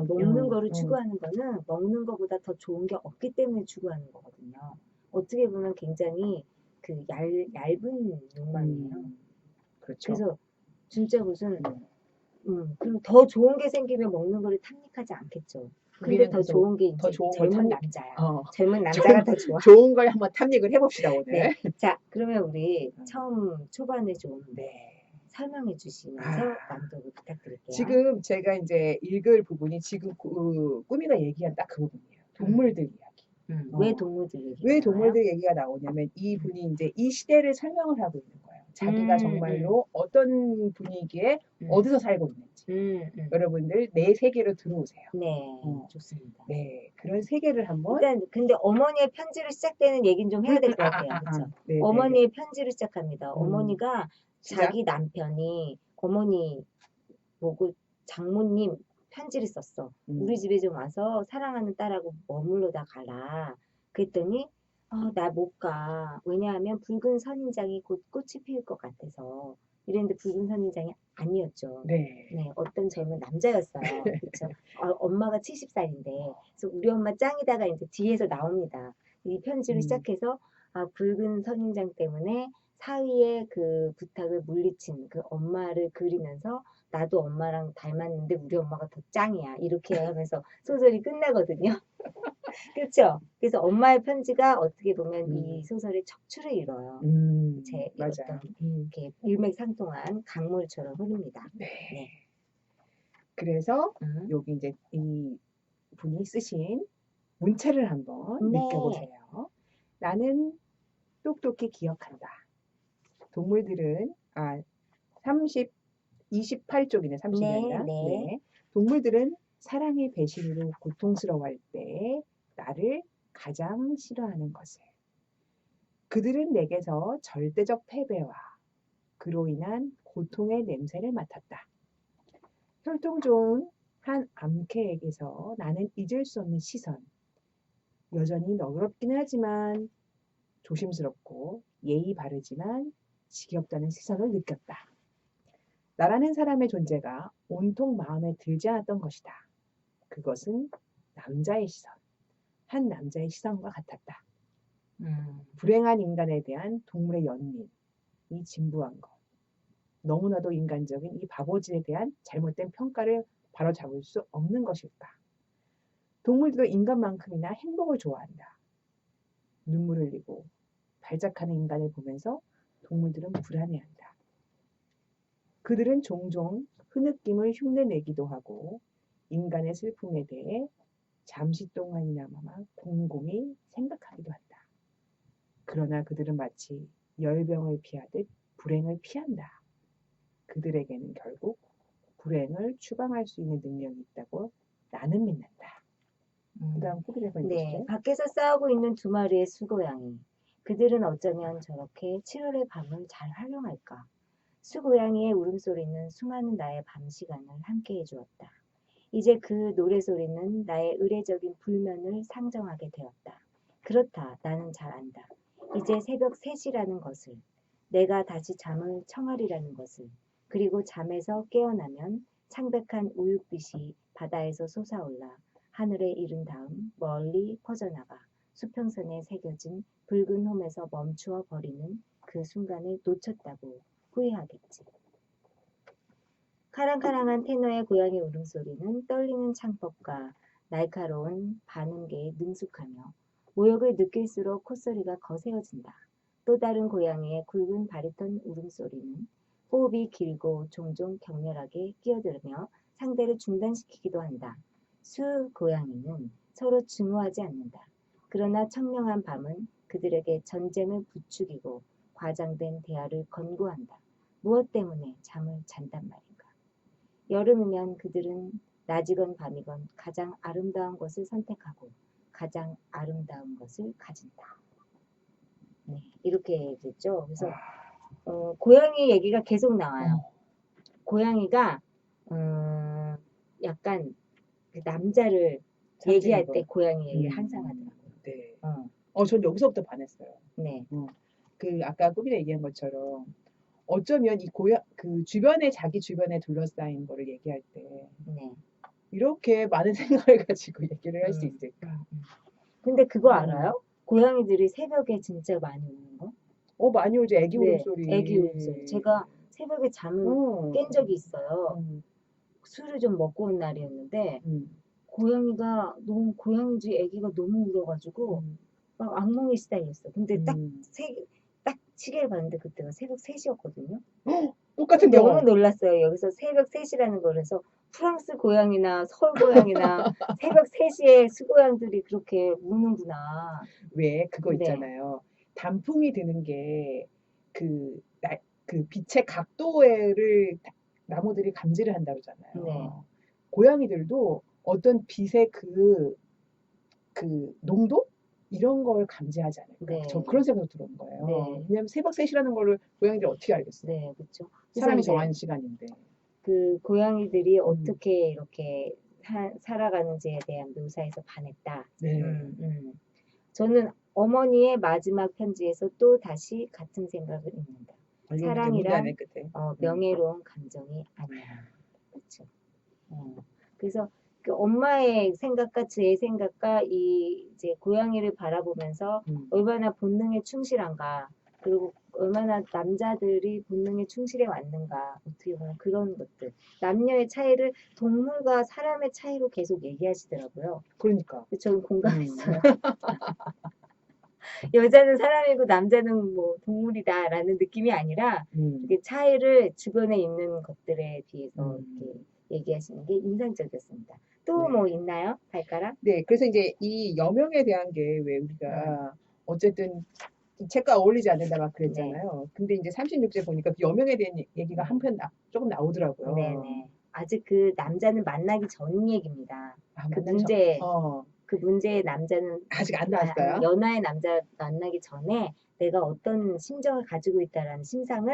먹는 거를 추구하는 거는 먹는 거보다 더 좋은 게 없기 때문에 추구하는 거거든요. 어떻게 보면 굉장히 그 얇은 욕망이에요. 그렇죠. 그래서 진짜 무슨 그럼 더 좋은 게 생기면 먹는 거를 탐닉하지 않겠죠. 근데 더 좋은 게 이제 젊은 남자야. 젊은 남자가 더 좋아. 좋은 걸 한번 탐닉을 해봅시다 오늘. 네. 자, 그러면 우리 처음 초반에 좀 설명해 주시면서 낭독을 부탁드릴게요. 지금 제가 이제 읽을 부분이 지금 꾸미가 얘기한 딱 그 부분이에요. 동물들 이야기. 왜 동물들 얘기가 왜 나와요? 동물들 얘기가 나오냐면 이 분이 이제 이 시대를 설명을 하고 있는 거예요. 자기가 정말로 어떤 분위기에 어디서 살고 있는지. 여러분들 내 세계로 들어오세요. 네, 좋습니다. 네, 그런 세계를 한번. 일단 근데 어머니의 편지로 시작되는 얘기는 좀 해야 될 것 같아요. 그렇죠? 네, 어머니의 편지로 시작합니다. 어머니가 자기 남편이 어머니 보고 장모님 편지를 썼어. 우리 집에 좀 와서 사랑하는 딸하고 머물러다 가라. 그랬더니 나 못 가. 왜냐하면 붉은 선인장이 곧 꽃이 피울 것 같아서. 이랬는데 붉은 선인장이 아니었죠. 네. 어떤 젊은 남자였어요. 그렇죠. 엄마가 70살인데 그래서 우리 엄마 짱이다가 이제 뒤에서 나옵니다. 이 편지를 시작해서 붉은 선인장 때문에 사위의 그 부탁을 물리친 그 엄마를 그리면서 나도 엄마랑 닮았는데 우리 엄마가 더 짱이야. 이렇게 하면서 소설이 끝나거든요. 그렇죠? 그래서 엄마의 편지가 어떻게 보면 이 소설의 척추를 이뤄요. 제 맞아요. 어떤 이렇게 일맥상통한 강물처럼 흐릅니다. 네. 그래서 여기 이제 이 분이 쓰신 문체를 한번 느껴보세요. 나는 똑똑히 기억한다. 동물들은 28쪽이네. 30년이나. 네. 동물들은 사랑의 배신으로 고통스러워할 때 나를 가장 싫어하는 것을. 그들은 내게서 절대적 패배와 그로 인한 고통의 냄새를 맡았다. 혈통 좋은 한 암캐에게서 나는 잊을 수 없는 시선. 여전히 너그럽기는 하지만 조심스럽고 예의 바르지만 지겹다는 시선을 느꼈다. 나라는 사람의 존재가 온통 마음에 들지 않았던 것이다. 그것은 남자의 시선, 한 남자의 시선과 같았다. 불행한 인간에 대한 동물의 연민, 이 진부한 것. 너무나도 인간적인 이 바보질에 대한 잘못된 평가를 바로잡을 수 없는 것일까. 동물들도 인간만큼이나 행복을 좋아한다. 눈물 흘리고 발작하는 인간을 보면서 동물들은 불안해한다. 그들은 종종 흐느낌을 흉내내기도 하고 인간의 슬픔에 대해 잠시 동안이나마 곰곰이 생각하기도 한다. 그러나 그들은 마치 열병을 피하듯 불행을 피한다. 그들에게는 결국 불행을 추방할 수 있는 능력이 있다고 나는 믿는다. 다음 꾸미를 한번 네, 읽어주세요. 밖에서 싸우고 있는 두 마리의 수고양이. 그들은 어쩌면 저렇게 7월의 밤을 잘 활용할까? 수고양이의 울음소리는 수많은 나의 밤 시간을 함께 해주었다. 이제 그 노래소리는 나의 의례적인 불면을 상정하게 되었다. 그렇다, 나는 잘 안다. 이제 새벽 3시라는 것을, 내가 다시 잠을 청하리라는 것을, 그리고 잠에서 깨어나면 창백한 우윳빛이 바다에서 솟아올라 하늘에 이른 다음 멀리 퍼져나가 수평선에 새겨진 붉은 홈에서 멈추어 버리는 그 순간을 놓쳤다고 후회하겠지. 카랑카랑한 테너의 고양이 울음소리는 떨리는 창법과 날카로운 반음계에 능숙하며 모욕을 느낄수록 콧소리가 거세어진다. 또 다른 고양이의 굵은 바리톤 울음소리는 호흡이 길고 종종 격렬하게 끼어들며 상대를 중단시키기도 한다. 수 고양이는 서로 증오하지 않는다. 그러나 청명한 밤은 그들에게 전쟁을 부추기고 과장된 대화를 권고한다. 무엇 때문에 잠을 잔단 말인가? 여름이면 그들은 낮이건 밤이건 가장 아름다운 것을 선택하고 가장 아름다운 것을 가진다. 네, 이렇게 됐죠. 그래서 고양이 얘기가 계속 나와요. 고양이가 약간 그 남자를 얘기할 때 고양이 얘기를 항상 하더라고요. 네. 전 여기서부터 반했어요. 네. 그 아까 꾸미가 얘기한 것처럼 어쩌면 이 그 주변에 자기 주변에 둘러싸인 거를 얘기할 때 네. 이렇게 많은 생각을 가지고 얘기를 할 수 있을까? 근데 그거 알아요? 고양이들이 새벽에 진짜 많이 우는 거? 많이 오지. 애기 네, 울음소리. 애기 울음소리. 제가 새벽에 잠을 깬 적이 있어요. 술을 좀 먹고 온 날이었는데 고양이가 너무 고양이지 애기가 너무 울어가지고 막 악몽에 시달렸어. 근데 딱 시계를 봤는데 그때가 새벽 3시였거든요. 똑같은 너무 경험. 놀랐어요. 여기서 새벽 3시라는 거라서 프랑스 고양이나 서울 고양이나 새벽 3시에 수고양들이 그렇게 우는구나. 왜 그거 네. 있잖아요. 단풍이 드는 게 그 빛의 각도를 나무들이 감지를 한다고 하잖아요. 네. 고양이들도 어떤 빛의 그 농도? 이런 걸 감지하지 않을까. 네. 전 그런 생각이 들은 거예요. 네. 왜냐면 새벽 3시라는 거를 고양이들이 어떻게 알겠어요? 네, 그렇죠. 사람이 정한 시간인데. 그 고양이들이 어떻게 이렇게 살아가는지에 대한 묘사에서 반했다. 네. 저는 어머니의 마지막 편지에서 또 다시 같은 생각을 읽는다. 사랑이란 명예로운 감정이 아니야. 그렇죠. 그래서 그 엄마의 생각과 제 생각과 이 이제 고양이를 바라보면서 얼마나 본능에 충실한가, 그리고 얼마나 남자들이 본능에 충실해 왔는가, 어떻게 보면 그런 것들, 남녀의 차이를 동물과 사람의 차이로 계속 얘기하시더라고요. 그러니까. 저는 공감했어요. 여자는 사람이고 남자는 뭐 동물이다라는 느낌이 아니라 이게 차이를 주변에 있는 것들에 비해서 이렇게 얘기하시는 게 인상적이었습니다. 또 뭐 있나요? 발가락? 네, 그래서 이제 이 여명에 대한 게 왜 우리가 어쨌든 이 책과 어울리지 않는다 막 그랬잖아요. 근데 이제 36제 보니까 그 여명에 대한 얘기가 한편 조금 나오더라고요. 네네. 아직 그 남자는 만나기 전 얘기입니다. 그 문제의 남자는 아직 안 나왔어요. 연하의 남자 만나기 전에 내가 어떤 심정을 가지고 있다라는 심상을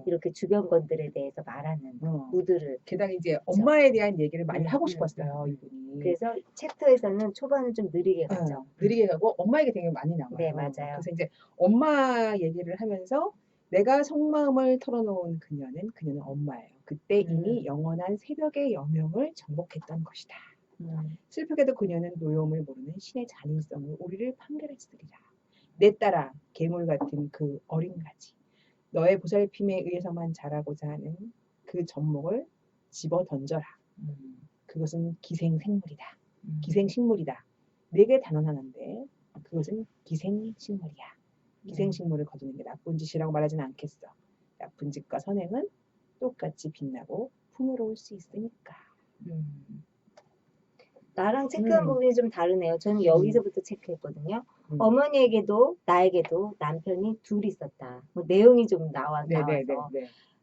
이렇게 주변 건들에 대해서 말하는 무드를. 게다가 이제 엄마에 대한 얘기를 많이 하고 싶었어요, 이분이. 그래서 챕터에서는 초반은 좀 느리게 가죠. 느리게 가고 엄마 얘기 되게 많이 나와요. 네, 맞아요. 그래서 이제 엄마 얘기를 하면서 내가 속마음을 털어놓은 그녀는 엄마예요. 그때 이미 영원한 새벽의 여명을 정복했던 것이다. 슬프게도 그녀는 노여움을 모르는 신의 잔인성으로 우리를 판결했으리라. 내 딸아, 괴물 같은 그 어린 가지. 너의 보살핌에 의해서만 자라고자 하는 그 젖목을 집어 던져라. 그것은 기생생물이다. 기생식물이다. 내게 단언 하는데 그것은 기생식물이야. 기생식물을 거두는 게 나쁜 짓이라고 말하지는 않겠어. 나쁜 짓과 선행은 똑같이 빛나고 풍요로울 수 있으니까. 나랑 체크한 부분이 좀 다르네요. 저는 여기서부터 체크했거든요. 어머니에게도 나에게도 남편이 둘 있었다. 뭐 내용이 좀 나와서.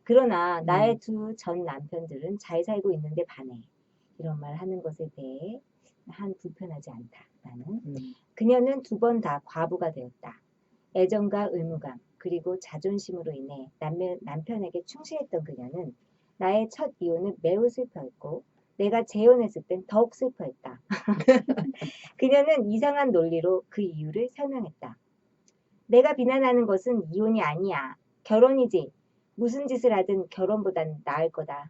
그러나 나의 두 전 남편들은 잘 살고 있는데 반해. 이런 말 하는 것에 대해 한 불편하지 않다. 나는. 음. 그녀는 2번 다 과부가 되었다. 애정과 의무감 그리고 자존심으로 인해 남편에게 충실했던 그녀는 나의 첫 이혼을 매우 슬퍼했고 내가 재혼했을 땐 더욱 슬퍼했다. 그녀는 이상한 논리로 그 이유를 설명했다. 내가 비난하는 것은 이혼이 아니야. 결혼이지. 무슨 짓을 하든 결혼보단 나을 거다.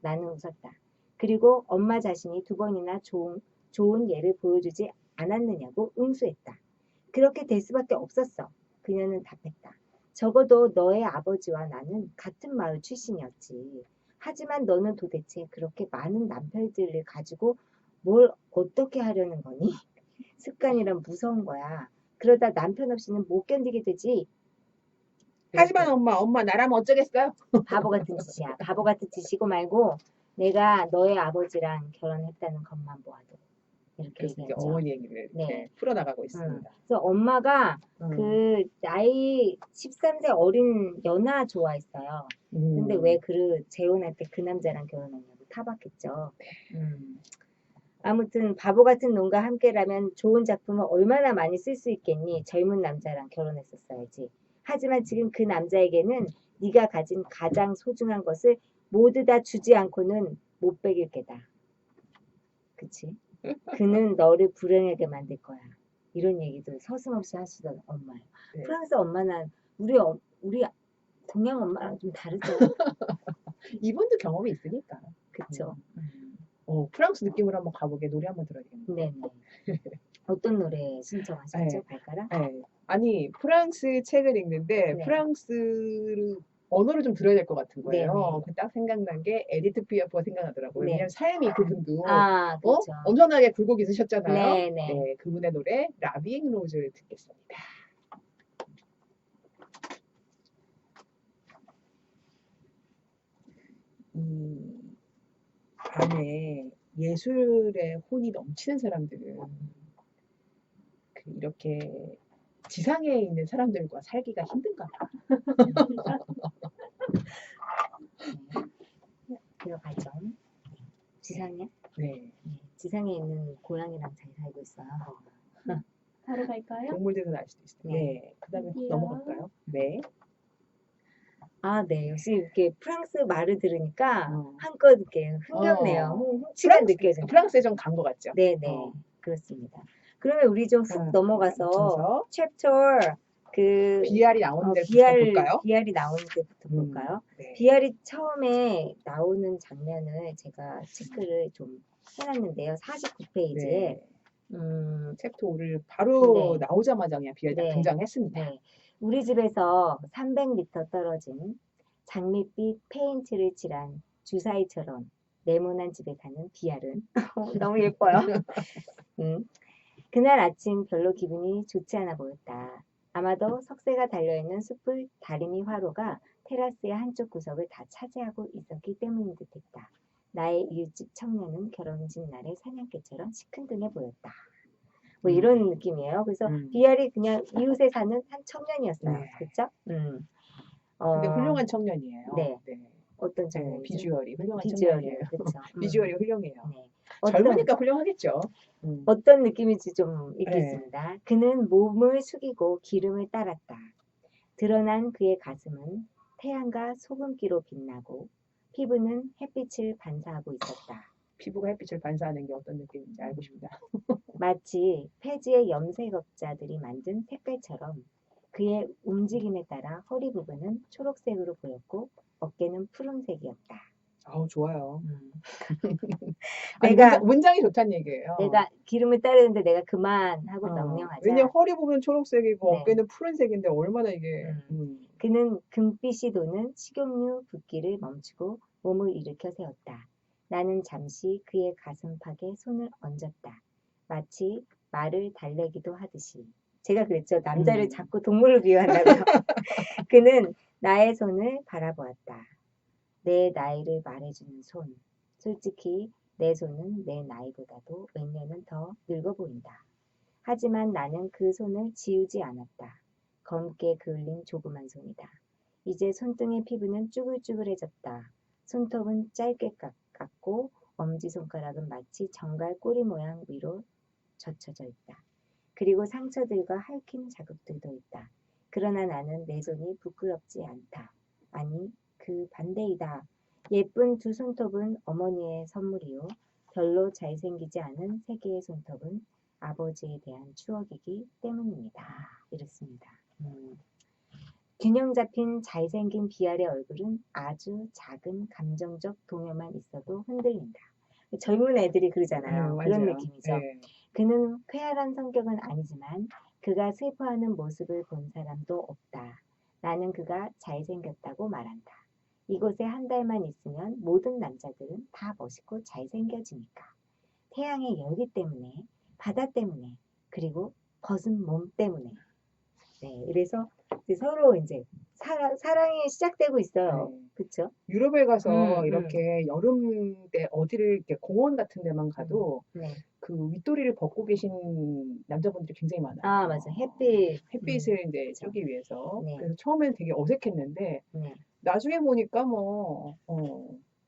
나는 웃었다. 그리고 엄마 자신이 2번이나 좋은 예를 보여주지 않았느냐고 응수했다. 그렇게 될 수밖에 없었어. 그녀는 답했다. 적어도 너의 아버지와 나는 같은 마을 출신이었지. 하지만 너는 도대체 그렇게 많은 남편들을 가지고 뭘 어떻게 하려는 거니? 습관이란 무서운 거야. 그러다 남편 없이는 못 견디게 되지. 하지만 엄마 나라면 어쩌겠어요? 바보 같은 짓이야. 바보 같은 짓이고 말고 내가 너의 아버지랑 결혼했다는 것만 보아도 이렇게 그래서 이제 얘기했죠. 어머니 얘기를 이렇게 네. 풀어나가고 있습니다. 그래서 엄마가 음. 그 나이 13세 어린 연하 좋아했어요. 근데 왜 재혼할 때 그 남자랑 결혼했냐고 타박했죠. 아무튼 바보 같은 놈과 함께라면 좋은 작품을 얼마나 많이 쓸 수 있겠니? 젊은 남자랑 결혼했었어야지. 하지만 지금 그 남자에게는 네가 가진 가장 소중한 것을 모두 다 주지 않고는 못 베길 게다. 그치? 그는 너를 불행하게 만들 거야. 이런 얘기도 서슴없이 하시던 엄마예요. 네. 프랑스 엄마는 우리 동양 엄마랑 좀 다르죠. 이분도 경험이 있으니까. 그쵸? 프랑스 느낌으로 한번 가보게 노래 한번 들어야 되겠네요. 네네. 어떤 노래 신청하셨죠? 네. 발가락? 네. 아니 프랑스 책을 읽는데 네. 프랑스 언어를 좀 들어야 될 것 같은 거예요. 네네. 딱 생각난 게 에디트 피아프가 생각나더라고요. 네. 왜냐면 삶이 그분도 그렇죠. 엄청나게 굴곡 있으셨잖아요. 네네. 네, 그분의 노래 라비잉 로즈를 듣겠습니다. 이 안에 예술의 혼이 넘치는 사람들은 이렇게 지상에 있는 사람들과 살기가 힘든가 봐. 네. 들어가죠. 지상에? 네. 지상에 있는 고양이랑 잘 살고 있어요. 바로 갈까요? 동물들은 알 수도 있어요. 네. 네. 그 다음에 여기요. 넘어갈까요? 네. 네. 역시 이렇게 프랑스 말을 들으니까 어. 한껏 이렇게 흥겹네요. 어. 흥취가 느껴져요. 프랑스에 좀 간 것 같죠? 네네. 어. 그렇습니다. 그러면 우리 좀 훅 넘어가서 넘어가서 챕터 비알이 나오는 데부터 볼까요? 비알이 나오는 데부터 볼까요? 네. 비알이 처음에 나오는 장면을 제가 체크를 좀 해놨는데요. 49페이지에 네. 챕터 5를 바로 네. 나오자마자 그냥 비알이 네. 등장했습니다. 네. 우리 집에서 300m 떨어진 장밋빛 페인트를 칠한 주사위처럼 네모난 집에 가는 비알은 너무 예뻐요. 그날 아침 별로 기분이 좋지 않아 보였다. 아마도 석쇠가 달려있는 숯불 다리미 화로가 테라스의 한쪽 구석을 다 차지하고 있었기 때문인 듯했다. 나의 이웃집 청년은 결혼식 날의 사냥개처럼 시큰둥해 보였다. 뭐 이런 느낌이에요. 그래서 비알이 그냥 이웃에 사는 한 청년이었어요. 네. 그렇죠? 근데 훌륭한 청년이에요. 네. 네. 어떤 네, 청년이죠? 비주얼이 훌륭한 비주얼이 청년이에요. 그렇죠. 비주얼이 훌륭해요. 네. 젊으니까 훌륭하겠죠. 어떤 느낌인지 좀 읽겠습니다. 그는 몸을 숙이고 기름을 따랐다. 드러난 그의 가슴은 태양과 소금기로 빛나고 피부는 햇빛을 반사하고 있었다. 피부가 햇빛을 반사하는 게 어떤 느낌인지 알고 싶다. 마치 폐지의 염색업자들이 만든 색깔처럼 그의 움직임에 따라 허리 부분은 초록색으로 보였고 어깨는 푸른색이었다. 아우 좋아요. 내가 문장이 좋다는 얘기예요. 내가 기름을 따르는데 내가 그만하고 명령하자. 왜냐면 허리 부분 초록색이고 네. 어깨는 푸른색인데 얼마나 이게 그는 금빛이 도는 식용유 붓기를 멈추고 몸을 일으켜 세웠다. 나는 잠시 그의 가슴팍에 손을 얹었다. 마치 말을 달래기도 하듯이. 제가 그랬죠. 남자를 자꾸 동물을 비유한다고요. 그는 나의 손을 바라보았다. 내 나이를 말해주는 손. 솔직히 내 손은 내 나이보다도 몇 년은 더 늙어 보인다. 하지만 나는 그 손을 지우지 않았다. 검게 그을린 조그만 손이다. 이제 손등의 피부는 쭈글쭈글해졌다. 손톱은 짧게 깎고 엄지손가락은 마치 정갈 꼬리 모양 위로 젖혀져 있다. 그리고 상처들과 핥힌 자국들도 있다. 그러나 나는 내 손이 부끄럽지 않다. 아니, 그 반대이다. 예쁜 두 손톱은 어머니의 선물이요. 별로 잘생기지 않은 세 개의 손톱은 아버지에 대한 추억이기 때문입니다. 이렇습니다. 균형 잡힌 잘생긴 비알의 얼굴은 아주 작은 감정적 동요만 있어도 흔들린다. 젊은 애들이 그러잖아요. 그런 맞아요. 느낌이죠. 네. 그는 쾌활한 성격은 아니지만 그가 슬퍼하는 모습을 본 사람도 없다. 나는 그가 잘생겼다고 말한다. 이곳에 한 달만 있으면 모든 남자들은 다 멋있고 잘생겨지니까. 태양의 열기 때문에, 바다 때문에, 그리고 벗은 몸 때문에. 네, 그래서 이제 서로 이제 사랑이 시작되고 있어요. 네. 그렇죠? 유럽에 가서 음. 이렇게 여름 때 어디를 이렇게 공원 같은 데만 가도 네. 그 윗도리를 벗고 계신 남자분들이 굉장히 많아요. 아, 맞아. 햇빛. 햇빛을 이제 그쵸. 쬐기 위해서. 네. 그래서 처음에는 되게 어색했는데 네. 나중에 보니까 뭐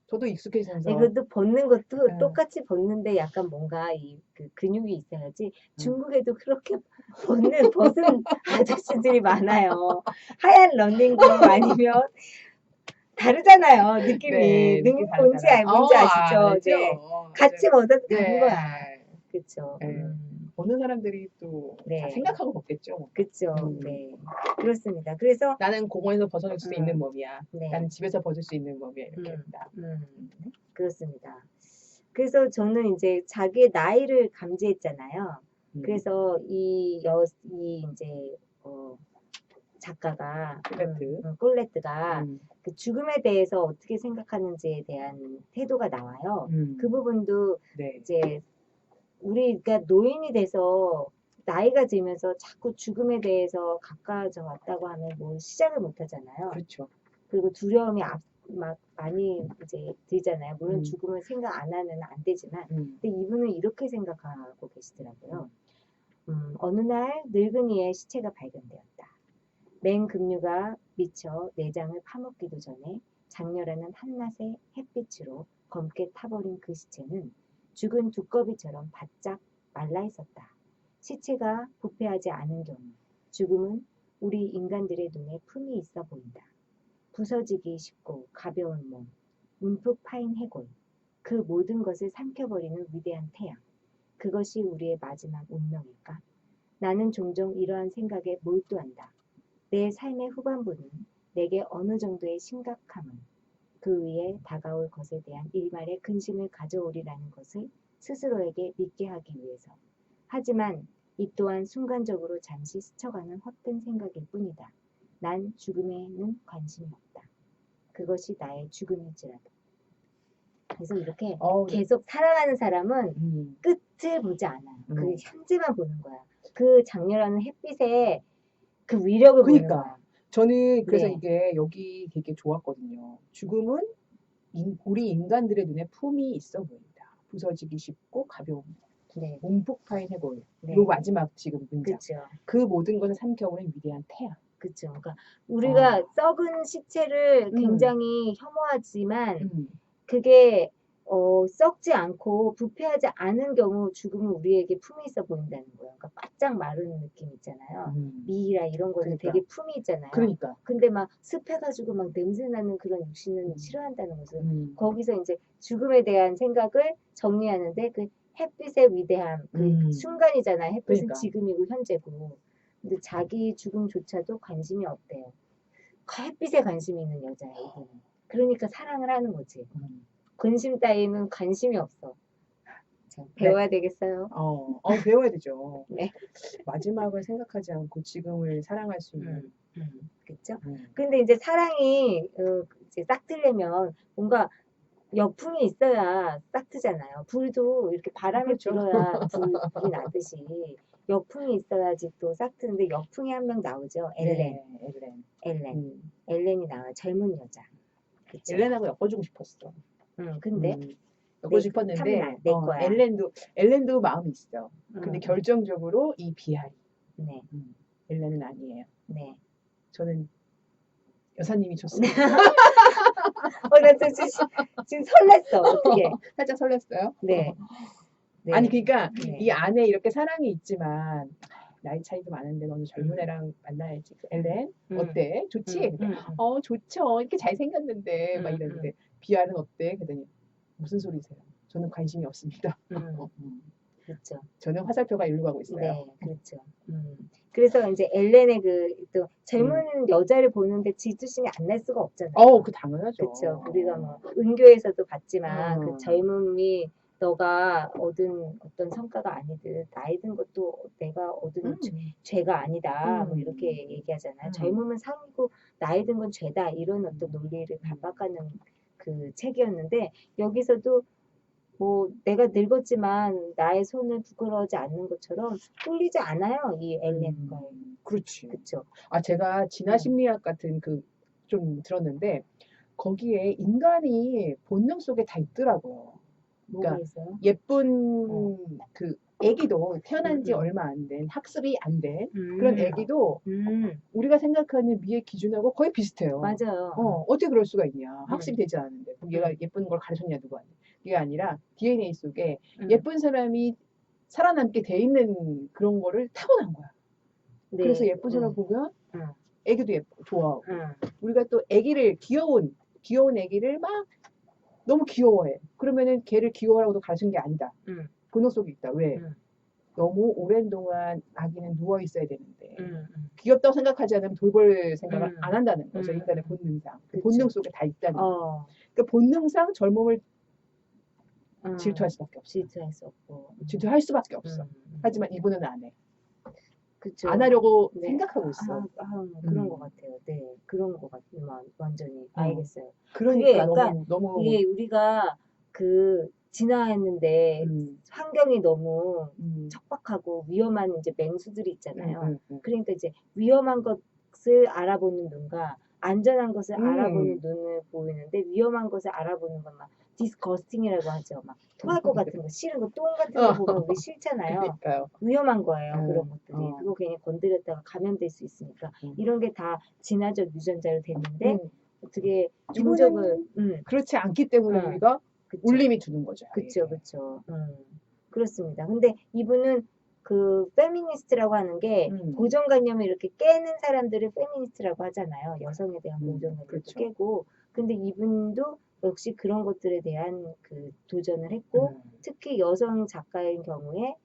저도 익숙해지면서 이것도 벗는 것도 네. 똑같이 벗는데 약간 뭔가 그 근육이 있어야지. 중국에도 그렇게 벗은 아저씨들이 많아요. 하얀 러닝복 아니면 다르잖아요. 느낌이. 네, 느낌이 뭔지 다르잖아요. 뭔지 아시죠? 알죠. 네. 같이 벗어도 다른 네. 거야. 그렇죠. 네. 보는 사람들이 또 다 네. 생각하고 벗겠죠. 그렇죠. 네. 그렇습니다. 그래서 나는 공원에서 벗어날 수 있는 몸이야. 네. 나는 집에서 벗을 수 있는 몸이야. 이렇게. 그렇습니다. 그래서 저는 이제 자기의 나이를 감지했잖아요. 그래서 이 이제 작가가 콜레트가 그 죽음에 대해서 어떻게 생각하는지에 대한 태도가 나와요. 그 부분도 네. 이제 우리가 노인이 돼서 나이가 들면서 자꾸 죽음에 대해서 가까워져 왔다고 하면 뭐 시작을 못 하잖아요. 그렇죠. 그리고 두려움이 막 많이 이제 들잖아요. 물론 음. 죽음을 생각 안 하면 안 되지만, 근데 이분은 이렇게 생각하고 계시더라고요. 어느 날 늙은이의 시체가 발견되었다. 맹금류가 미쳐 내장을 파먹기도 전에 장렬하는 한낮의 햇빛으로 검게 타버린 그 시체는 죽은 두꺼비처럼 바짝 말라 있었다. 시체가 부패하지 않은 경우 죽음은 우리 인간들의 눈에 품이 있어 보인다. 부서지기 쉽고 가벼운 몸, 움푹 파인 해골, 그 모든 것을 삼켜버리는 위대한 태양. 그것이 우리의 마지막 운명일까? 나는 종종 이러한 생각에 몰두한다. 내 삶의 후반부는 내게 어느 정도의 심각함을, 그 위에 다가올 것에 대한 일말의 근심을 가져오리라는 것을 스스로에게 믿게 하기 위해서. 하지만 이 또한 순간적으로 잠시 스쳐가는 헛된 생각일 뿐이다. 난 죽음에는 관심이 없다. 그것이 나의 죽음일지라도. 그래서 이렇게 계속 살아가는 사람은 끝을 보지 않아요. 그 현재만 보는 거야. 그 장렬하는 햇빛에 그 위력을 보는 거야. 저는 그래서 네. 이게 여기 되게 좋았거든요. 죽음은 우리 인간들의 눈에 품이 있어 보인다. 부서지기 쉽고 가벼운 네. 움푹 파인 해골. 네. 요 마지막 지금 문장. 그렇죠. 그 모든 것을 삼켜버린 위대한 태양. 그렇죠. 그러니까 우리가 썩은 시체를 굉장히 혐오하지만 그게 썩지 않고 부패하지 않은 경우 죽음은 우리에게 품이 있어 보인다는 거예요. 그러니까 바짝 마른 느낌 있잖아요. 미이라 이런 거는 그러니까. 되게 품이 있잖아요. 그러니까. 근데 막 습해가지고 막 냄새나는 그런 육신은 싫어한다는 것은 거기서 이제 죽음에 대한 생각을 정리하는데 그 햇빛의 위대함, 그 순간이잖아요. 햇빛은 그러니까. 지금이고 현재고. 근데 자기 죽음조차도 관심이 없대요. 햇빛에 관심이 있는 여자예요, 이분은. 그러니까 사랑을 하는 거지. 근심 따위는 관심이 없어. 배워야 되겠어요. 배워야 되죠. 네. 마지막을 생각하지 않고 지금을 사랑할 수 있는. 그렇죠? 근데 이제 사랑이 이제 싹 트려면 뭔가 역풍이 있어야 싹 트잖아요. 불도 이렇게 바람이 그렇죠. 불어야 불이 나듯이 역풍이 있어야지 또 싹 트는데 역풍이 한 명 나오죠. 엘렌. 엘렌이 나와요. 젊은 여자. 그쵸? 엘렌하고 엮어주고 싶었어. 근데 엮고 싶었는데 탐나, 내 거야. 엘렌도 마음이 있어. 근데 음. 결정적으로 이 비하리. 네. 엘렌은 아니에요. 네. 저는 여사님이 좋습니다. 나 지금 설렜어. 어떻게? 살짝 설렜어요? 네. 네. 아니 그러니까 네. 이 안에 이렇게 사랑이 있지만 나이 차이도 많은데 너는 젊은 애랑 만나야지. 엘렌 어때? 좋지? 좋죠. 이렇게 잘생겼는데 막 이랬는데 비아는 어때? 그랬더니 무슨 소리세요? 저는 관심이 없습니다. 그렇죠. 저는 화살표가 일로 가고 있어요. 네, 그렇죠. 그래서 이제 엘렌의 또 젊은 여자를 보는데 질투심이 안 날 수가 없잖아요. 그 당연하죠. 그렇죠. 우리가 뭐 은교에서도 봤지만 그 음. 젊음이 너가 얻은 어떤 성과가 아니듯 나이 든 것도 내가 얻은 죄가 아니다. 뭐 이렇게 얘기하잖아요. 젊음은 상이고 나이 든 건 죄다. 이런 어떤 논리를 반박하는 그 책이었는데 여기서도 뭐 내가 늙었지만 나의 손을 부끄러워하지 않는 것처럼 뚫리지 않아요. 이 엘렌과. 그렇지. 그렇죠. 제가 진화 심리학 같은 좀 들었는데 거기에 인간이 본능 속에 다 있더라고요. 뭐가 그러니까 있어요? 예쁜 그 애기도 태어난 지 얼마 안 된 학습이 안 된 그런 애기도 우리가 생각하는 미의 기준하고 거의 비슷해요. 맞아요. 어떻게 그럴 수가 있냐. 학습이 되지 않았는데. 그럼 얘가 예쁜 걸 가르쳤냐 누구한테. 그게 아니라 DNA 속에 예쁜 사람이 살아남게 돼 있는 그런 거를 타고난 거야. 네. 그래서 예쁜 사람 보면 애기도 좋아하고 우리가 또 애기를 귀여운 애기를 막 너무 귀여워해. 그러면은 걔를 귀여워라고도 가르친 게 아니다. 본능 속에 있다. 왜? 너무 오랜 동안 아기는 누워 있어야 되는데 귀엽다고 생각하지 않으면 돌볼 생각을 안 한다는 거죠. 인간의 본능상. 그 본능 속에 다 있다는 거. 그러니까 본능상 젊음을 질투할 수밖에 없어. 질투할 수 없고. 질투할 수밖에 없어. 하지만 이분은 안 해. 그쵸. 안 하려고 생각하고 있어. 그런 것 같아요. 네, 그런 것 같아요. 완전히 알겠어요. 그러니까 그게 약간 너무 이게 우리가 진화했는데 환경이 너무 척박하고 위험한 이제 맹수들이 있잖아요. 그러니까 이제 위험한 것을 알아보는 눈과 안전한 것을 알아보는 눈을 보이는데 위험한 것을 알아보는 건 막 디스커스팅이라고 하죠. 막 토할 것 같은 거, 싫은 거, 똥 같은 거 보면 우리 싫잖아요. 그러니까요. 위험한 거예요. 그런 것들이. 그거 괜히 건드렸다가 감염될 수 있으니까. 이런 게 다 진화적 유전자로 됐는데 어떻게 종족을 그렇지 않기 때문에 우리가 그쵸. 울림이 주는 거죠. 그렇죠, 그렇죠. 그렇습니다. 근데 이분은 그 페미니스트라고 하는 게 고정관념을 이렇게 깨는 사람들을 페미니스트라고 하잖아요. 여성에 대한 고정관념을 그렇죠. 깨고. 근데 이분도 역시 그런 것들에 대한 도전을 했고, 특히 여성 작가인 경우에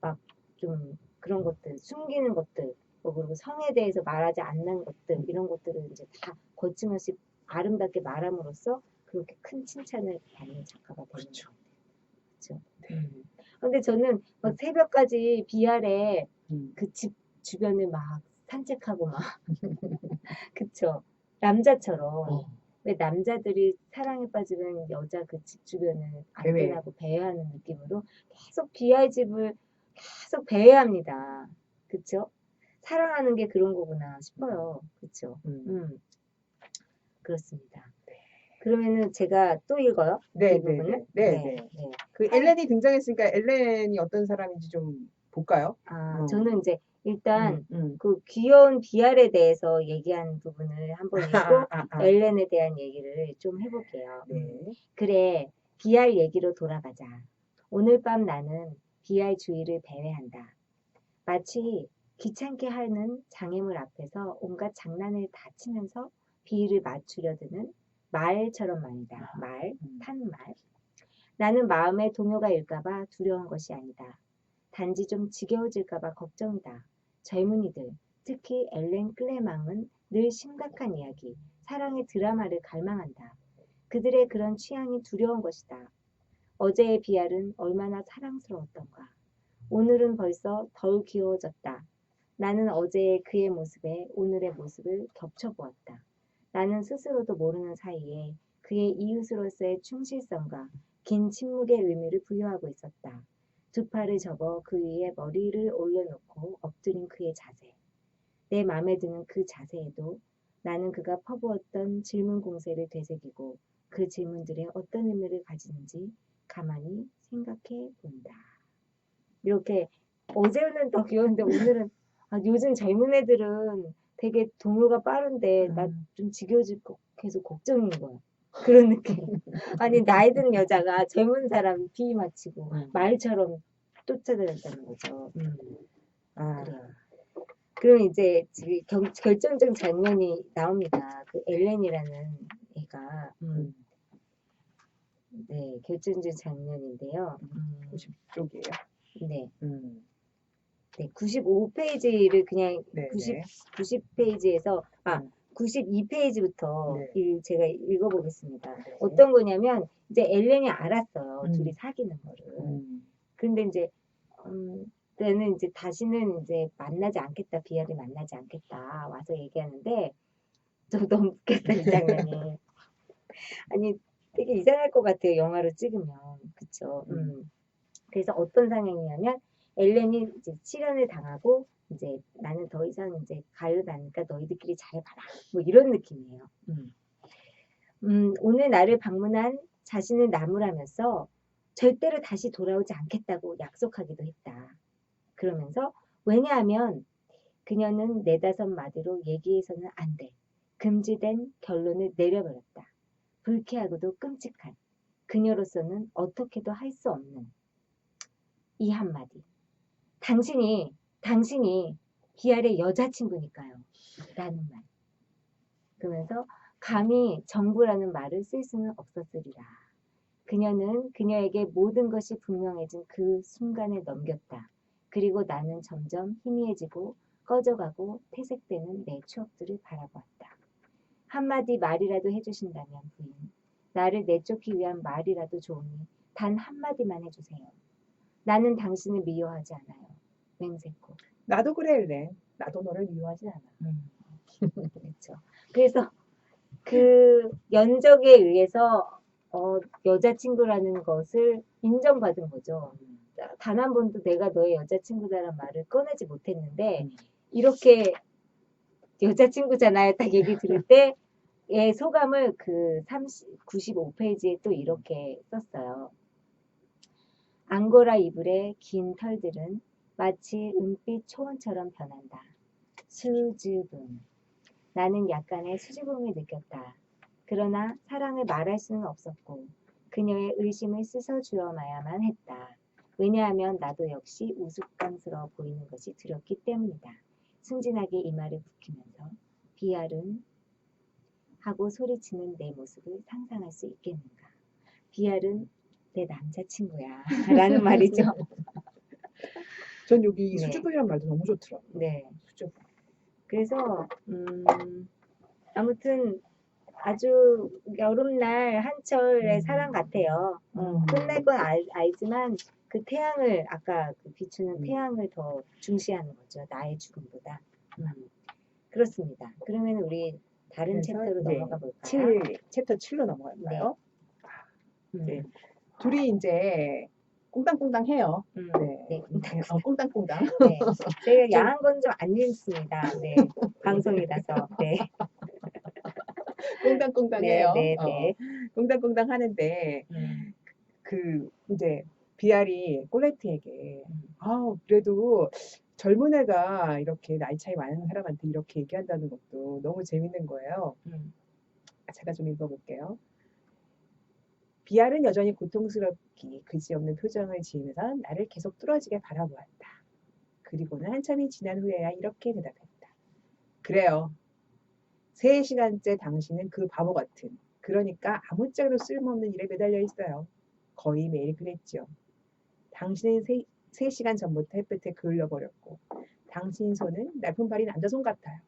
막 좀 그런 것들, 숨기는 것들, 그리고 성에 대해서 말하지 않는 것들, 이런 것들을 이제 다 거침없이 아름답게 말함으로써 그렇게 큰 칭찬을 받는 작가가 되는 그렇죠. 거죠. 근데 저는 막 새벽까지 비아래 그 집 주변을 막 산책하고 막 그쵸. 남자처럼 왜 남자들이 사랑에 빠지면 여자 그 집 주변을 안전하고 배회하는 느낌으로 계속 비아의 집을 계속 배회합니다. 그쵸? 사랑하는 게 그런 거구나 싶어요. 그쵸? 그렇습니다. 그러면은 제가 또 읽어요? 이 부분을? 네. 그 엘렌이 등장했으니까 엘렌이 어떤 사람인지 좀 볼까요? 저는 이제 일단 그 귀여운 비알에 대해서 얘기한 부분을 한번 읽고 엘렌에 대한 얘기를 좀 해볼게요. 그래, 비알 얘기로 돌아가자. 오늘 밤 나는 비알 주위를 배회한다. 마치 귀찮게 하는 장애물 앞에서 온갖 장난을 다 치면서 비위를 맞추려 드는 말처럼 말이다. 탄 말. 나는 마음에 동요가 일까봐 두려운 것이 아니다. 단지 좀 지겨워질까봐 걱정이다. 젊은이들, 특히 엘렌 클레망은 늘 심각한 이야기, 사랑의 드라마를 갈망한다. 그들의 그런 취향이 두려운 것이다. 어제의 비알은 얼마나 사랑스러웠던가. 오늘은 벌써 덜 귀여워졌다. 나는 어제의 그의 모습에 오늘의 모습을 겹쳐보았다. 나는 스스로도 모르는 사이에 그의 이웃으로서의 충실성과 긴 침묵의 의미를 부여하고 있었다. 두 팔을 접어 그 위에 머리를 올려놓고 엎드린 그의 자세. 내 마음에 드는 그 자세에도 나는 그가 퍼부었던 질문 공세를 되새기고 그 질문들이 어떤 의미를 가지는지 가만히 생각해 본다. 이렇게 어제는 더 귀여운데 오늘은 요즘 젊은 애들은 되게 동요가 빠른데 나 좀 지겨워질 것 계속 걱정인 거야. 그런 느낌. 아니 나이 든 여자가 젊은 사람 비위 맞히고 말처럼 쫓아다녔다는 거죠. 아, 그래요. 그럼 이제 지금 결정적 장면이 나옵니다. 그 엘렌이라는 애가 네 결정적 장면인데요. 90쪽이에요. 네, 음, 네 95페이지를 그냥 네, 90페이지에서 음. 92페이지부터 네. 제가 읽어보겠습니다. 네. 어떤 거냐면 이제 엘렌이 알았어요. 둘이 사귀는 거를. 근데 이제 때는 이제 다시는 이제 만나지 않겠다. 비아를 만나지 않겠다. 와서 얘기하는데 저 너무 웃겼다 이 장면이. 아니 되게 이상할 것 같아요. 영화로 찍으면. 그쵸. 그래서 어떤 상황이냐면 엘렌이 이제 실현을 당하고 이제 나는 더 이상 이제 가려도 않으니까 너희들끼리 잘해봐라. 뭐 이런 느낌이에요. 오늘 나를 방문한 자신을 나무라면서 절대로 다시 돌아오지 않겠다고 약속하기도 했다. 그러면서 왜냐하면 그녀는 네다섯 마디로 얘기해서는 안 돼. 금지된 결론을 내려버렸다. 불쾌하고도 끔찍한 그녀로서는 어떻게도 할 수 없는 이 한마디. 당신이 비알의 여자친구니까요. 라는 말. 그러면서 감히 정부라는 말을 쓸 수는 없었으리라. 그녀는 그녀에게 모든 것이 분명해진 그 순간을 넘겼다. 그리고 나는 점점 희미해지고 꺼져가고 퇴색되는 내 추억들을 바라보았다. 한마디 말이라도 해주신다면 부인. 나를 내쫓기 위한 말이라도 좋으니 단 한마디만 해주세요. 나는 당신을 미워하지 않아요. 맹세코. 나도 그래, 엘렌. 나도 너를 미워하진 않아. 그렇죠. 그래서 그 연적에 의해서 여자친구라는 것을 인정받은 거죠. 단 한 번도 내가 너의 여자친구다라는 말을 꺼내지 못했는데 이렇게 여자친구잖아요. 딱 얘기 들을 때의 소감을 그 95페이지에 또 이렇게 썼어요. 앙고라 이불의 긴 털들은 마치 은빛 초원처럼 변한다. 수줍음. 나는 약간의 수줍음을 느꼈다. 그러나 사랑을 말할 수는 없었고 그녀의 의심을 씻어주어야만 했다. 왜냐하면 나도 역시 우스꽝스러워 보이는 것이 두렵기 때문이다. 순진하게 이마를 굽히면서 비알은 하고 소리치는 내 모습을 상상할 수 있겠는가. 비알은 내 남자친구야 라는 말이죠. 전 여기 네. 수줍음이란 말도 너무 좋더라고요. 네. 수줍음. 그래서 아무튼 아주 여름날 한철의 사랑 같아요. 끝날 건 알지만 그 태양을 아까 그 비추는 태양을 더 중시하는 거죠. 나의 죽음보다. 그렇습니다. 그러면 우리 다른 그래서 챕터로 이제 넘어가 볼까요? 챕터 7로 넘어갈까요? 네. 둘이 이제 꽁당꽁당 해요. 네. 꽁당꽁당. 네. 제가 야한 건 좀 안 읽습니다. 네. 방송이라서. 네. 꽁당꽁당 네, 해요. 네, 네. 꽁당꽁당 하는데 그 이제 비알이 콜레트에게 그래도 젊은 애가 이렇게 나이 차이 많은 사람한테 이렇게 얘기한다는 것도 너무 재밌는 거예요. 제가 좀 읽어볼게요. 비알은 여전히 고통스럽기 그지없는 표정을 지으면서 나를 계속 뚫어지게 바라보았다. 그리고는 한참이 지난 후에야 이렇게 대답했다. 그래요. 3시간째 당신은 그 바보 같은, 그러니까 아무짝에도 쓸모없는 일에 매달려 있어요. 거의 매일 그랬지요. 당신은 3시간 전부터 햇볕에 그을려 버렸고 당신 손은 날품 발인 남자손 같아요.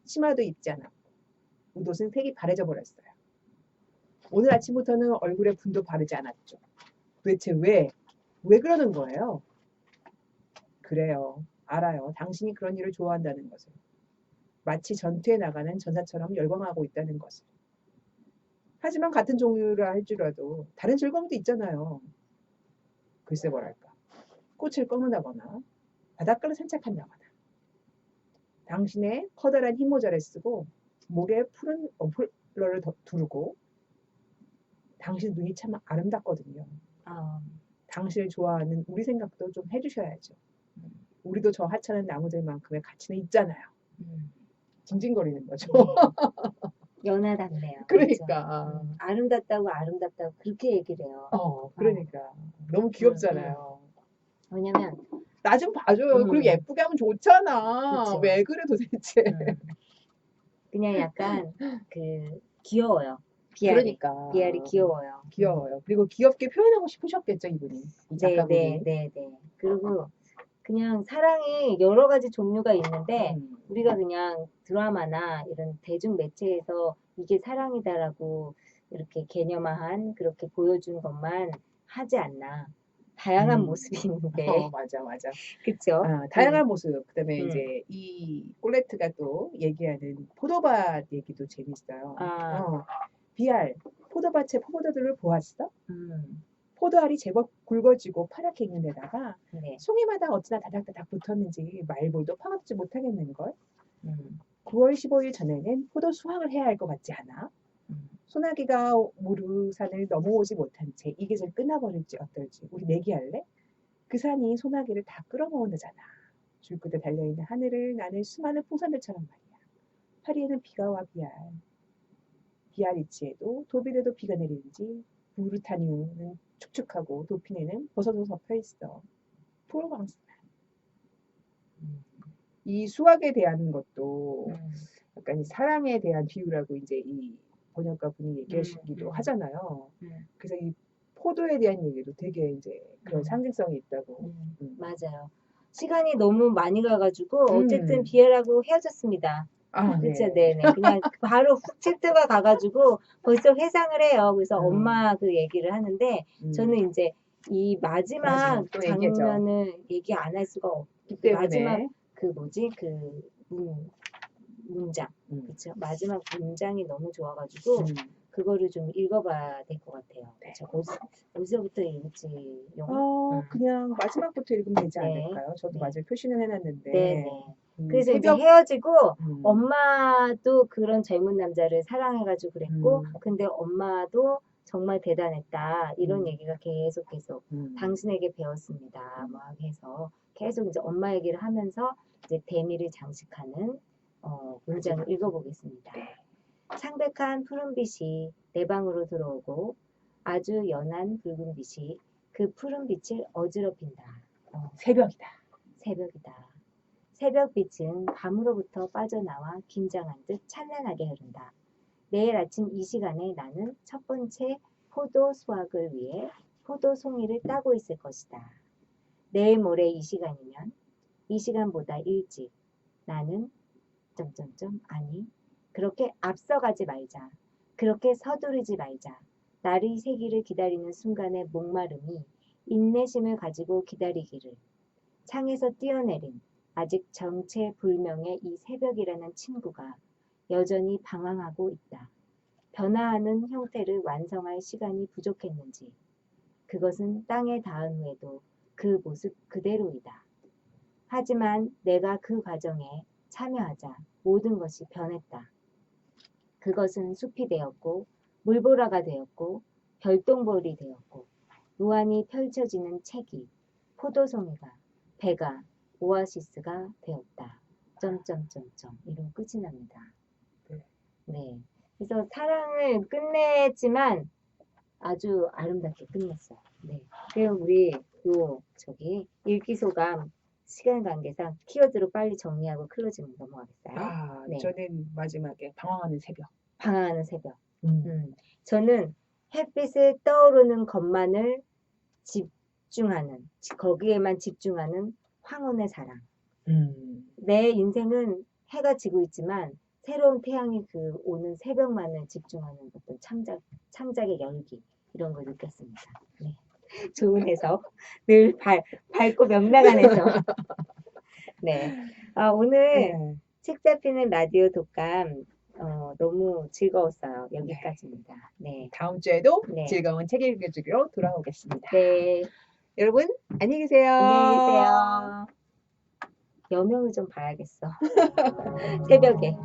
치마도 입지 않았고 옷은 색이 바래져 버렸어요. 오늘 아침부터는 얼굴에 분도 바르지 않았죠. 도대체 왜 그러는 거예요? 그래요. 알아요. 당신이 그런 일을 좋아한다는 것을. 마치 전투에 나가는 전사처럼 열광하고 있다는 것을. 하지만 같은 종류라 할지라도 다른 즐거움도 있잖아요. 글쎄 뭐랄까. 꽃을 꺾는다거나 바닷가를 산책한다거나 당신의 커다란 흰모자를 쓰고 목에 푸른 어플러를 두르고 당신 눈이 참 아름답거든요. 당신을 좋아하는 우리 생각도 좀 해주셔야죠. 우리도 저 하찮은 나무들만큼의 가치는 있잖아요. 징징거리는 거죠. 연하답네요. 그러니까. 그렇죠? 아름답다고 아름답다고 그렇게 얘기를 해요. 그러니까. 너무 귀엽잖아요. 왜냐면 나 좀 봐줘요. 그리고 예쁘게 하면 좋잖아. 그쵸. 왜 그래 도대체. 그냥 약간 그 귀여워요. 비알이. 그러니까. 비알이 귀여워요. 귀여워요. 그리고 귀엽게 표현하고 싶으셨겠죠, 이분이. 이 작가분이. 네. 그리고 그냥 사랑이 여러 가지 종류가 있는데 우리가 그냥 드라마나 이런 대중 매체에서 이게 사랑이다라고 이렇게 개념화한 그렇게 보여준 것만 하지 않나. 다양한 모습이 있는데. 맞아. 그쵸? 다양한 모습. 그다음에 음. 이제 이 콜레트가 또 얘기하는 포도밭 얘기도 재밌어요. 비알, 포도밭의 포도들을 보았어? 포도알이 제법 굵어지고 파랗게 익는 데다가 네. 송이마다 어찌나 다닥다닥 붙었는지 말볼도 파악지 못하겠는걸. 9월 15일 전에는 포도 수확을 해야 할 것 같지 않아? 소나기가 모르산을 넘어오지 못한 채 이 계절 끝나버릴지 어떨지 우리 내기할래? 그 산이 소나기를 다 끌어모으잖아. 줄끝에 달려있는 하늘을 나는 수많은 풍선들처럼 말이야. 파리에는 비가 와 비아리치에도 도빌에도 비가 내리는지 부르타뉴는 축축하고 도피네는 버섯으로 덮여 있어. 프로방스. 이 수학에 대한 것도 약간 이 사랑에 대한 비유라고 이제 이 번역가 분이 얘기하시기도 하잖아요. 그래서 이 포도에 대한 얘기도 되게 이제 그런 상징성이 있다고. 맞아요. 시간이 너무 많이 가가지고 어쨌든 비엘하고 헤어졌습니다. 그렇죠, 네. 그냥 바로 훅 챕터가 가가지고 벌써 회상을 해요. 그래서 엄마 그 얘기를 하는데 저는 이제 이 마지막 장면을 얘기 안 할 수가 없기 때문에 마지막 그 뭐지 그 문장, 그렇죠. 마지막 문장이 너무 좋아가지고 그거를 좀 읽어봐야 될 것 같아요. 그렇죠. 어디서부터 읽을지 그냥 마지막부터 읽으면 되지 않을까요? 저도 마지막 표시는 해놨는데. 그래서 이제 헤어지고 엄마도 그런 젊은 남자를 사랑해가지고 그랬고 근데 엄마도 정말 대단했다 이런 얘기가 계속 당신에게 배웠습니다 막 해서 계속 이제 엄마 얘기를 하면서 이제 대미를 장식하는 문장을 읽어보겠습니다. 창백한 푸른빛이 내 방으로 들어오고 아주 연한 붉은빛이 그 푸른빛을 어지럽힌다. 새벽이다. 새벽빛은 밤으로부터 빠져나와 긴장한 듯 찬란하게 흐른다. 내일 아침 이 시간에 나는 첫 번째 포도 수확을 위해 포도 송이를 따고 있을 것이다. 내일 모레 이 시간이면 이 시간보다 일찍 나는 아니 그렇게 앞서가지 말자. 그렇게 서두르지 말자. 날이 새기를 기다리는 순간의 목마름이 인내심을 가지고 기다리기를. 창에서 뛰어내린 아직 정체불명의 이 새벽이라는 친구가 여전히 방황하고 있다. 변화하는 형태를 완성할 시간이 부족했는지 그것은 땅에 닿은 후에도 그 모습 그대로이다. 하지만 내가 그 과정에 참여하자 모든 것이 변했다. 그것은 숲이 되었고 물보라가 되었고 별똥벌이 되었고 무한히 펼쳐지는 책이 포도송이가 배가 오아시스가 되었다. 이런 끝이 납니다. 네. 그래서 사랑을 끝냈지만 아주 아름답게 끝냈어요. 네. 그럼 우리 읽기 소감 시간 관계상 키워드로 빨리 정리하고 클로징 넘어가겠어요? 네. 저는 마지막에 방황하는 새벽. 저는 햇빛에 떠오르는 것만을 거기에만 집중하는 황혼의 사랑. 내 인생은 해가 지고 있지만 새로운 태양이 오는 새벽만을 집중하는 어떤 창작의 열기 이런 걸 느꼈습니다. 네. 좋은 해석, 늘 밝고 명랑한 해석. 네. 오늘 책 잡히는 라디오 독감 너무 즐거웠어요. 여기까지입니다. 네. 다음 주에도 즐거운 책 읽어주기로 돌아오겠습니다. 네. 여러분 안녕히 계세요. 안녕히 계세요. 여명을 좀 봐야겠어. 새벽에.